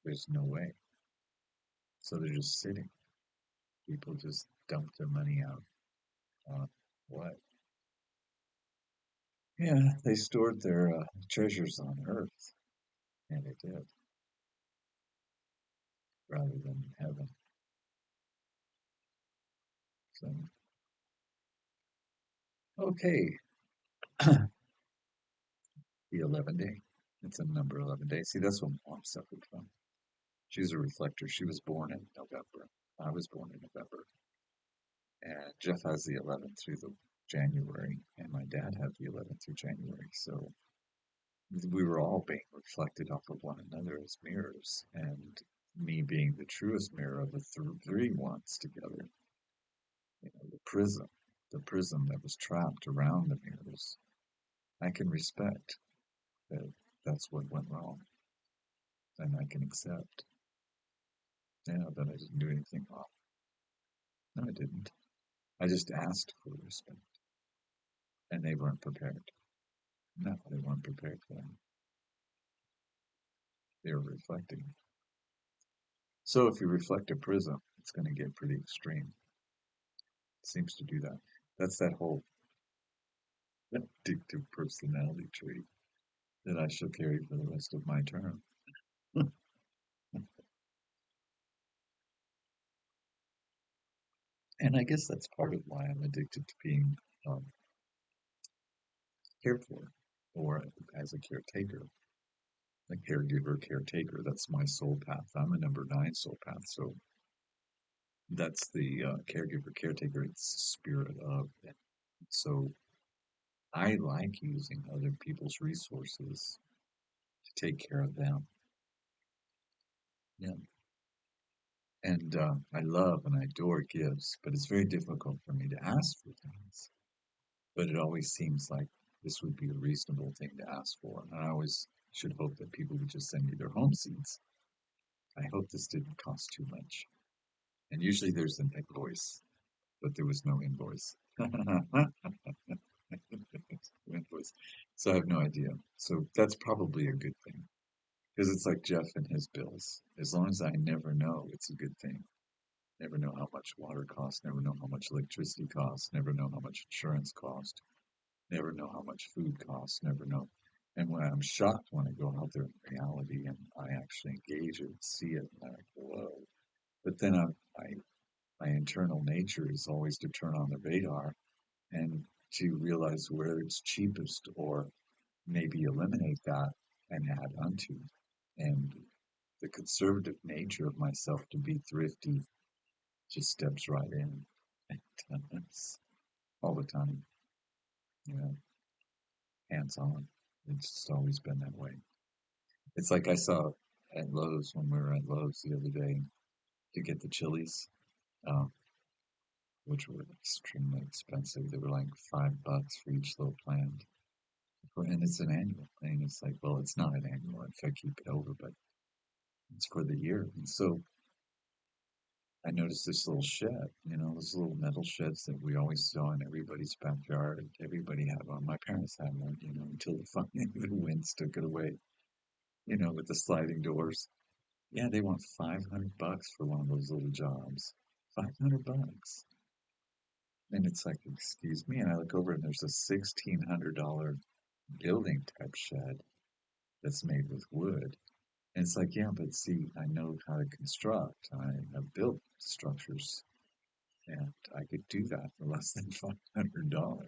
There's no way. So they're just sitting. People just dump their money out on what? Yeah, they stored their treasures on Earth, and they did, rather than heaven. So, okay, the 11 day. It's a number 11 day. See, that's what mom suffered from. She's a reflector. She was born in November. I was born in November. And Jeff has the 11th through the January, and my dad had the 11th through January. So we were all being reflected off of one another as mirrors. And me being the truest mirror of the three ones together, the prism that was trapped around the mirrors, I can respect that that's what went wrong. And I can accept, that I didn't do anything wrong. No, I didn't. I just asked for respect, and they weren't prepared. No, they weren't prepared for that. They were reflecting. So if you reflect a prism, it's going to get pretty extreme. It seems to do that. That's that whole addictive personality trait that I shall carry for the rest of my term. And I guess that's part of why I'm addicted to being um, cared for, or as a caretaker, a caregiver, caretaker. That's my soul path. I'm a number nine soul path. So that's the caregiver, caretaker. It's the spirit of. And so I like using other people's resources to take care of them. Yeah. And I love and I adore gifts, but it's very difficult for me to ask for things. But it always seems like this would be a reasonable thing to ask for. And I always should hope that people would just send me their home seeds. I hope this didn't cost too much. And usually there's an invoice, but there was no invoice. Invoice. So I have no idea. So that's probably a good thing. Because it's like Jeff and his bills. As long as I never know, it's a good thing. Never know how much water costs, never know how much electricity costs, never know how much insurance costs, never know how much food costs, never know. And when I'm shocked when I go out there in reality and I actually engage it and see it, and I'm like, whoa. But then my internal nature is always to turn on the radar and to realize where it's cheapest or maybe eliminate that and add unto. And the conservative nature of myself to be thrifty just steps right in and does all the time, you know, hands on. It's just always been that way. It's like I saw at Lowe's when we were at Lowe's the other day to get the chilies, um, which were extremely expensive. They were like $5 for each little plant. And it's an annual thing. It's like, well, it's not an annual if I keep it over, but it's for the year. And so I noticed this little shed, those little metal sheds that we always saw in everybody's backyard. Everybody had one. My parents had one, until finally the winds took it away, with the sliding doors. Yeah, they want $500 for one of those little jobs. $500. And it's like, excuse me. And I look over and there's a $1,600 building type shed that's made with wood. And it's like, yeah, but see, I know how to construct. I have built structures and I could do that for less than $500.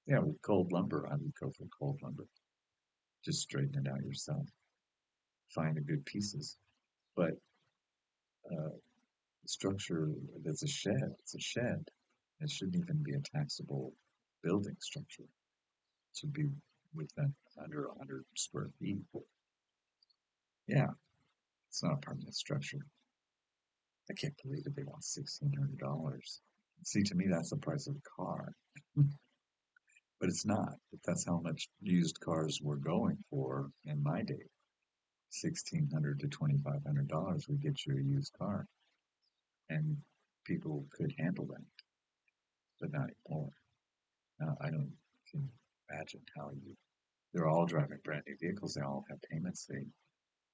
Yeah, with cold lumber, I would go for cold lumber. Just straighten it out yourself. Find the good pieces. But uh, structure that's a shed, it's a shed. It shouldn't even be a taxable building structure. It should be within under 100 square feet. Yeah, it's not a permanent structure. I can't believe that they want $1,600. See, to me, that's the price of a car. But it's not. But that's how much used cars were going for in my day. $1,600 to $2,500 would get you a used car, and people could handle that, but not anymore. Now, I don't can imagine how you. They're all driving brand new vehicles. They all have payments.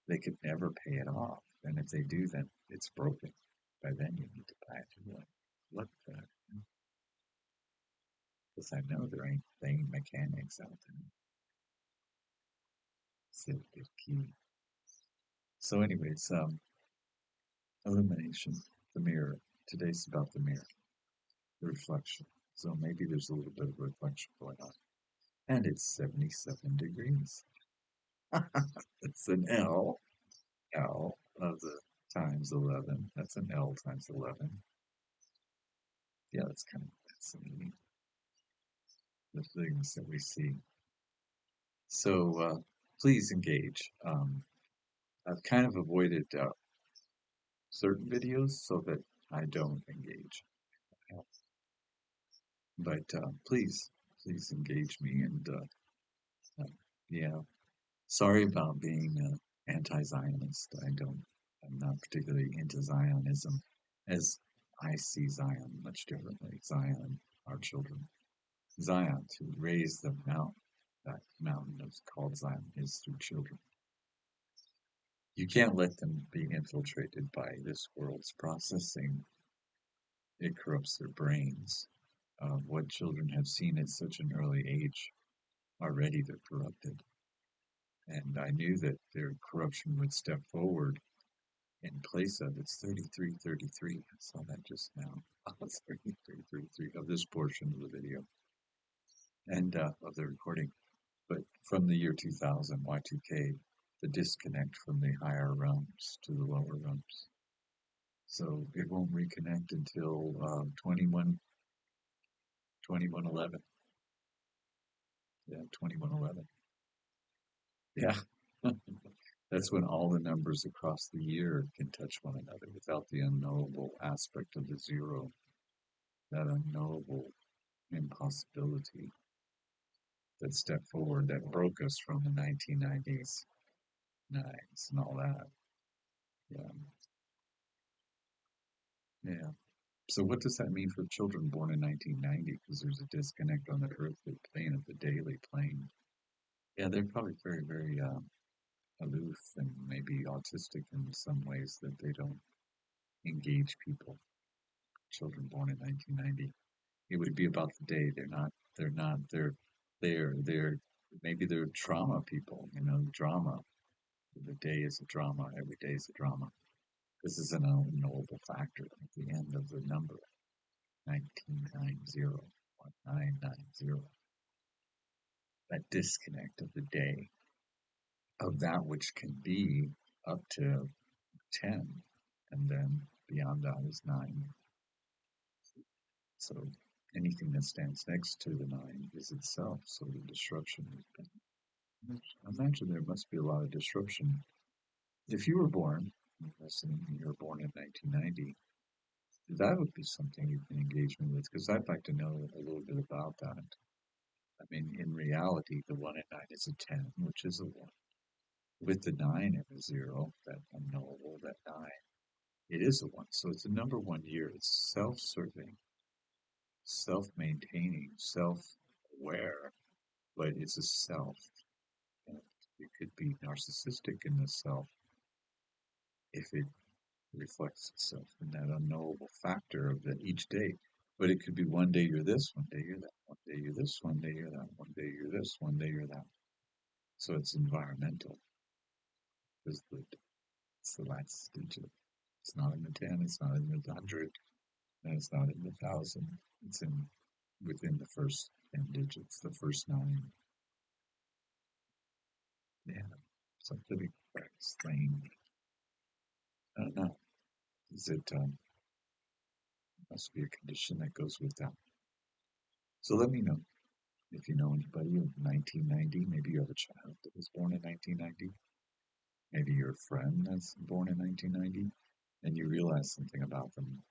They could never pay it off, and if they do, then it's broken. By then, you need to buy it. You're like, what the? Because I know there ain't mechanics out there. Safety is key. So, anyways, illumination, the mirror. Today's about the mirror, the reflection. So maybe there's a little bit of reflection going on. And it's 77 degrees. It's an L of the times 11. That's an L times 11. Yeah, that's kind of fascinating. The things that we see. So please engage. I've kind of avoided certain videos so that I don't engage. But please engage me. And yeah, sorry about being anti-Zionist. I'm not particularly into Zionism as I see Zion much differently. Zion, our children. Zion, to raise them out. That mountain is called Zion is through children. You can't let them be infiltrated by this world's processing. It corrupts their brains. What children have seen at such an early age, already they're corrupted. And I knew that their corruption would step forward in place of it's 33:33. I saw that just now. 33:33 of this portion of the video and of the recording. But from the year 2000, Y2K, the disconnect from the higher realms to the lower realms. So it won't reconnect until 2111. Yeah, 2111. Yeah. That's when all the numbers across the year can touch one another without the unknowable aspect of the zero, that unknowable impossibility that stepped forward that broke us from the 1990s nines and all that. Yeah, yeah. So what does that mean for children born in 1990? Because there's a disconnect on the earthly plane of the daily plane. Yeah, they're probably very, very aloof and maybe autistic in some ways that they don't engage people. Children born in 1990. It would be about the day. They're maybe they're trauma people, drama. The day is a drama, every day is a drama. This is an unknowable factor at the end of the number 1990. 1990, that disconnect of the day, of that which can be up to 10, and then beyond that is 9. So anything that stands next to the 9 is itself. So the disruption has been. I imagine there must be a lot of disruption. If you were born, listening, you were born in 1990, that would be something you can engage me with because I'd like to know a little bit about that. I mean, in reality, the 1 and 9 is a 10, which is a 1. With the 9 and the 0, that unknowable, that 9, it is a 1. So it's a number 1 year. It's self serving, self maintaining, self aware, but it's a self. And it could be narcissistic in the self if it reflects itself in that unknowable factor of the each day. But it could be one day you're this, one day you're that, one day you're this, one day you're that, one day you're this, one day you're that. So it's environmental. It's the last stage of it. It's not in the 10, it's not in the 100, and it's not in the 1,000. It's in within the first 10 digits, the first 9. Yeah, something explain. I don't know. Is it must be a condition that goes with that? So let me know if you know anybody of 1990. Maybe you have a child that was born in 1990. Maybe you're a friend that's born in 1990, and you realize something about them.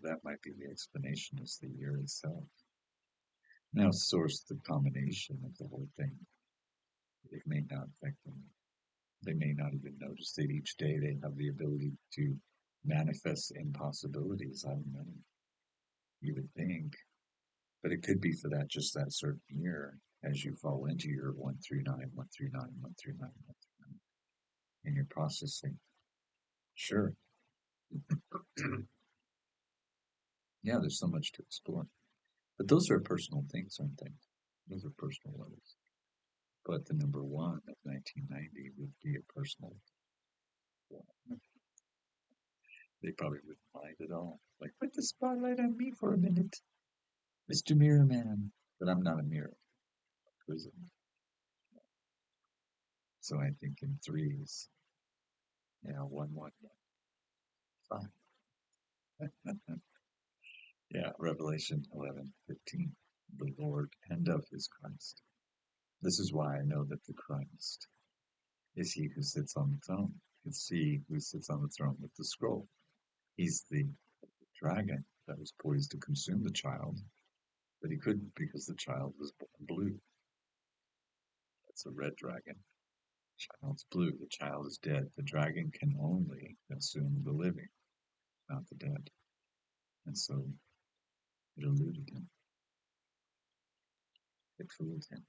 That might be the explanation is the year itself. Now, source the combination of the whole thing. It may not affect them. They may not even notice that each day they have the ability to manifest impossibilities. I don't know. You would think, but it could be for that just that certain year as you fall into your 1 through 9, 1 through 9, 1 through 9, 1 through 9, and you're processing. Sure. Yeah, there's so much to explore. But those are personal things, aren't they? Those are personal levels. But the number 1 of 1990 would be a personal one. They probably wouldn't mind at all. Like, put the spotlight on me for a minute, Mr. Mirror Man. But I'm not a mirror, prison. So I think in threes, yeah, 1, 1, 1, 5. Yeah, Revelation 11:15. The Lord and of his Christ. This is why I know that the Christ is he who sits on the throne. It's he who sits on the throne with the scroll. He's the dragon that was poised to consume the child, but he couldn't because the child was born blue. That's a red dragon. Child's blue. The child is dead. The dragon can only consume the living, not the dead. And so it eluded him. It fooled him.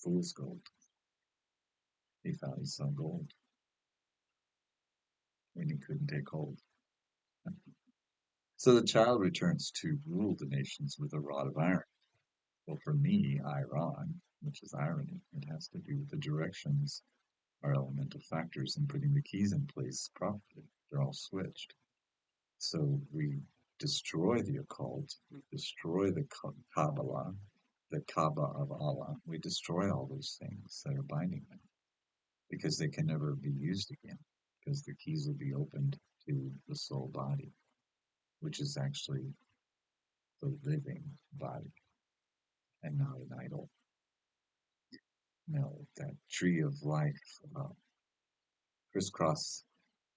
Fool's gold. He thought he saw gold when he couldn't take hold. So the child returns to rule the nations with a rod of iron. Well, for me, iron, which is irony, it has to do with the directions are elemental factors in putting the keys in place properly. They're all switched. So we destroy the occult, we destroy the Kabbalah, the Kaaba of Allah. We destroy all those things that are binding them because they can never be used again because the keys will be opened to the soul body, which is actually the living body and not an idol. No, that tree of life, crisscross.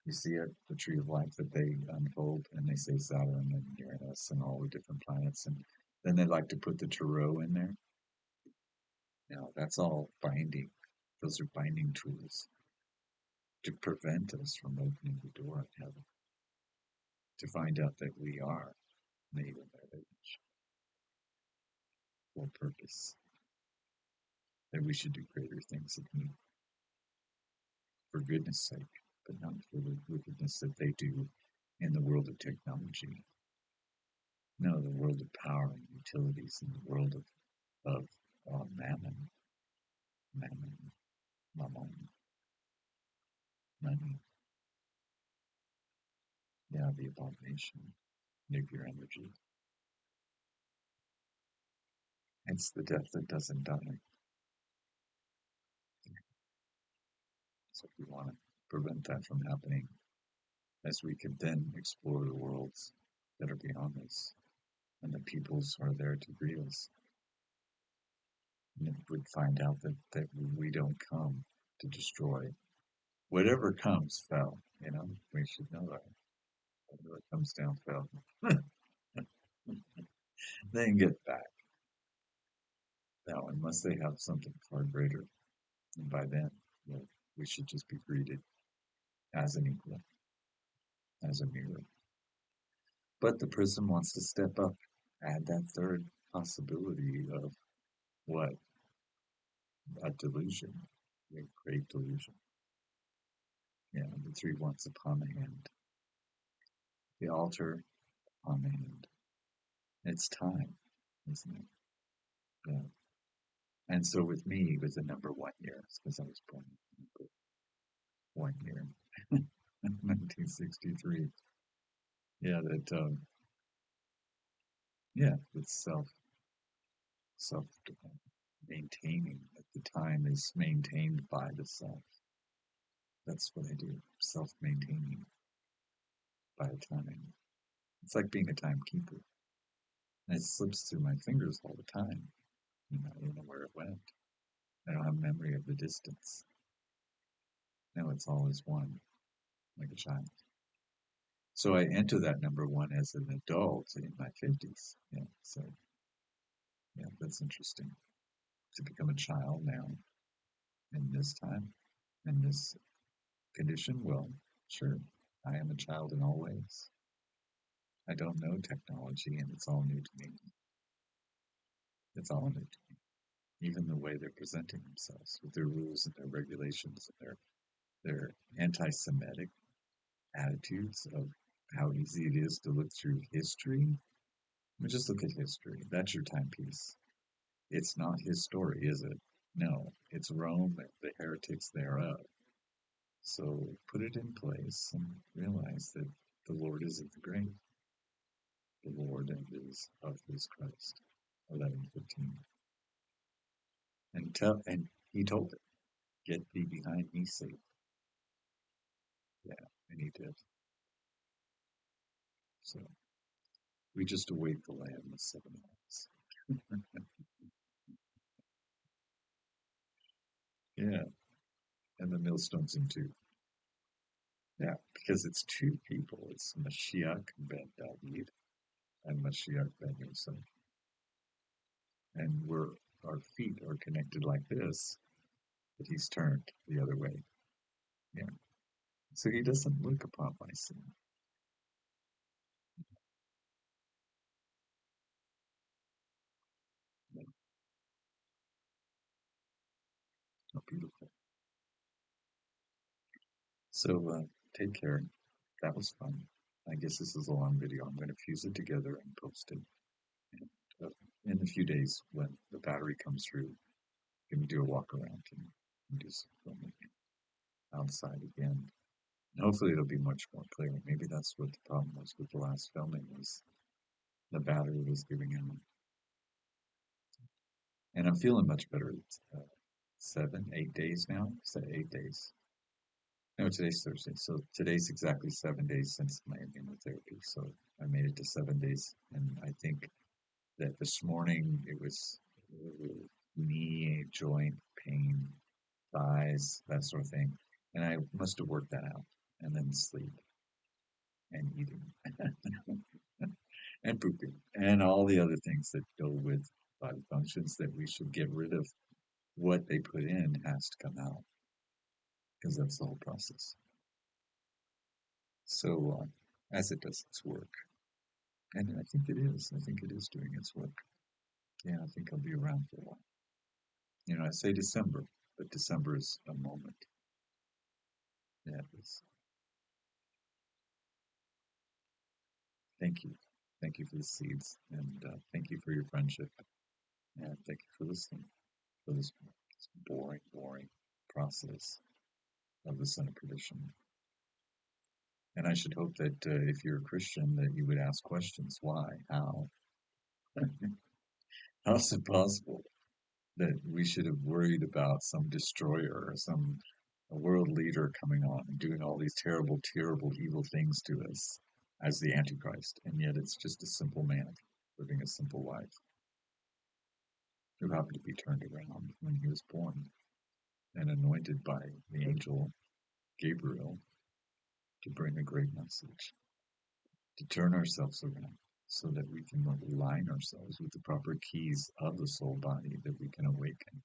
You see it, the tree of life that they unfold, and they say Saturn and Uranus and all the different planets, and then they like to put the tarot in there. Now that's all binding. Those are binding tools to prevent us from opening the door of heaven, to find out that we are made in their image for purpose, that we should do greater things than me, for goodness sake, but not for the wickedness that they do in the world of technology. No, the world of power and utilities, in the world of mammon, mammon, mammon, money. Yeah, the abomination, nuclear energy. It's the death that doesn't die. So if we want to prevent that from happening, as we could then explore the worlds that are beyond us, and the peoples are there to greet us, and would find out that we don't come to destroy. Whatever comes fell, we should know that. Whatever comes down fell. They can get back. Now, unless they have something far greater, and by then, we should just be greeted as an equal, as a mirror. But the prism wants to step up, add that third possibility of what? A delusion, a great delusion. Yeah, the three ones upon the hand, the altar upon the hand. It's time, isn't it? Yeah. And so with me, with the number 1 year, because I was born number 1 year, 1963. Yeah, that yeah, it's self maintaining. That the time is maintained by the self. That's what I do. Self maintaining by the time. It's like being a timekeeper. And it slips through my fingers all the time. I don't know where it went. I don't have memory of the distance. No, it's always one, like a child. So I enter that number one as an adult in my 50s. Yeah, so yeah, that's interesting. To become a child now in this time, in this condition, well, sure, I am a child in all ways. I don't know technology and it's all new to me. It's all new to me. Even the way they're presenting themselves with their rules and their regulations and their anti-Semitic attitudes of how easy it is to look through history. I mean, just look at history. That's your timepiece. It's not his story, is it? No, it's Rome and the heretics thereof. So put it in place and realize that the Lord is at the grave. The Lord and is of his Christ. 11:15. And he told it, get thee behind me, Satan. Yeah, and he did. So we just await the Lamb with 7 eyes. Yeah, and the millstones in two. Yeah, because it's two people. It's Mashiach ben David and Mashiach ben Yosef. And our feet are connected like this, but he's turned the other way. Yeah. So he doesn't look upon my sin. Yeah. Oh, beautiful. So take care. That was fun. I guess this is a long video. I'm going to fuse it together and post it. And, in a few days, when the battery comes through, I'm going to do a walk around and do some filming outside again. And hopefully it'll be much more clear. Maybe that's what the problem was with the last filming was the battery was giving out. And I'm feeling much better. It's 7, 8 days now. Is that 8 days? No, today's Thursday. So today's exactly 7 days since my immunotherapy. So I made it to 7 days. And I think that this morning it was knee, joint pain, thighs, that sort of thing. And I must have worked that out. And then sleep and eating and pooping and all the other things that go with body functions that we should get rid of. What they put in has to come out because that's the whole process. So, as it does its work, and I think it is. I think it is doing its work. Yeah, I think I'll be around for a while. I say December, but December is a moment. Yeah, it is. Thank you. Thank you for the seeds, and thank you for your friendship, and thank you for listening for this boring, boring process of the Son of Perdition. And I should hope that if you're a Christian, that you would ask questions. Why? How? How's it possible that we should have worried about some destroyer or some a world leader coming on and doing all these terrible, terrible, evil things to us as the Antichrist, and yet it's just a simple man living a simple life who happened to be turned around when he was born and anointed by the angel Gabriel to bring a great message, to turn ourselves around so that we can align ourselves with the proper keys of the soul body that we can awaken.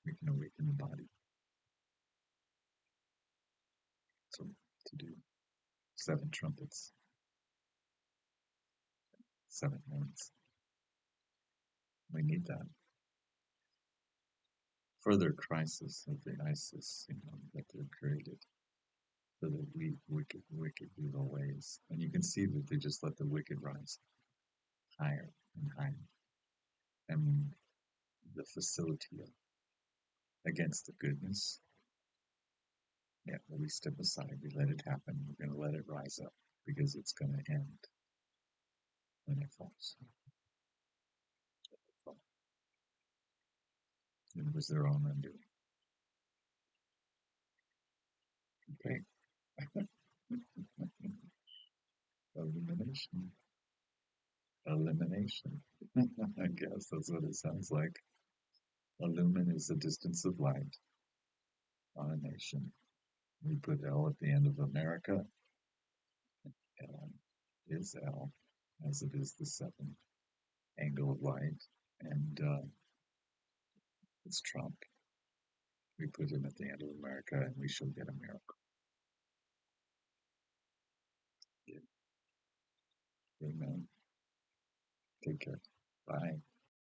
We can awaken the body. So to do 7 trumpets, 7 horns. We need that. Further crisis of the ISIS, that they've created for the weak, wicked, wicked evil ways. And you can see that they just let the wicked rise higher and higher. And the facility against the goodness, yeah, we step aside, we let it happen, we're going to let it rise up because it's going to end when it falls. It was their own undoing. Okay. Elimination. Elimination. I guess that's what it sounds like. Illumin is the distance of light on a nation. We put L at the end of America. L is L, as it is the seventh angle of light. And it's Trump. We put him at the end of America, and we shall get a miracle. Yeah. Amen. Take care. Bye.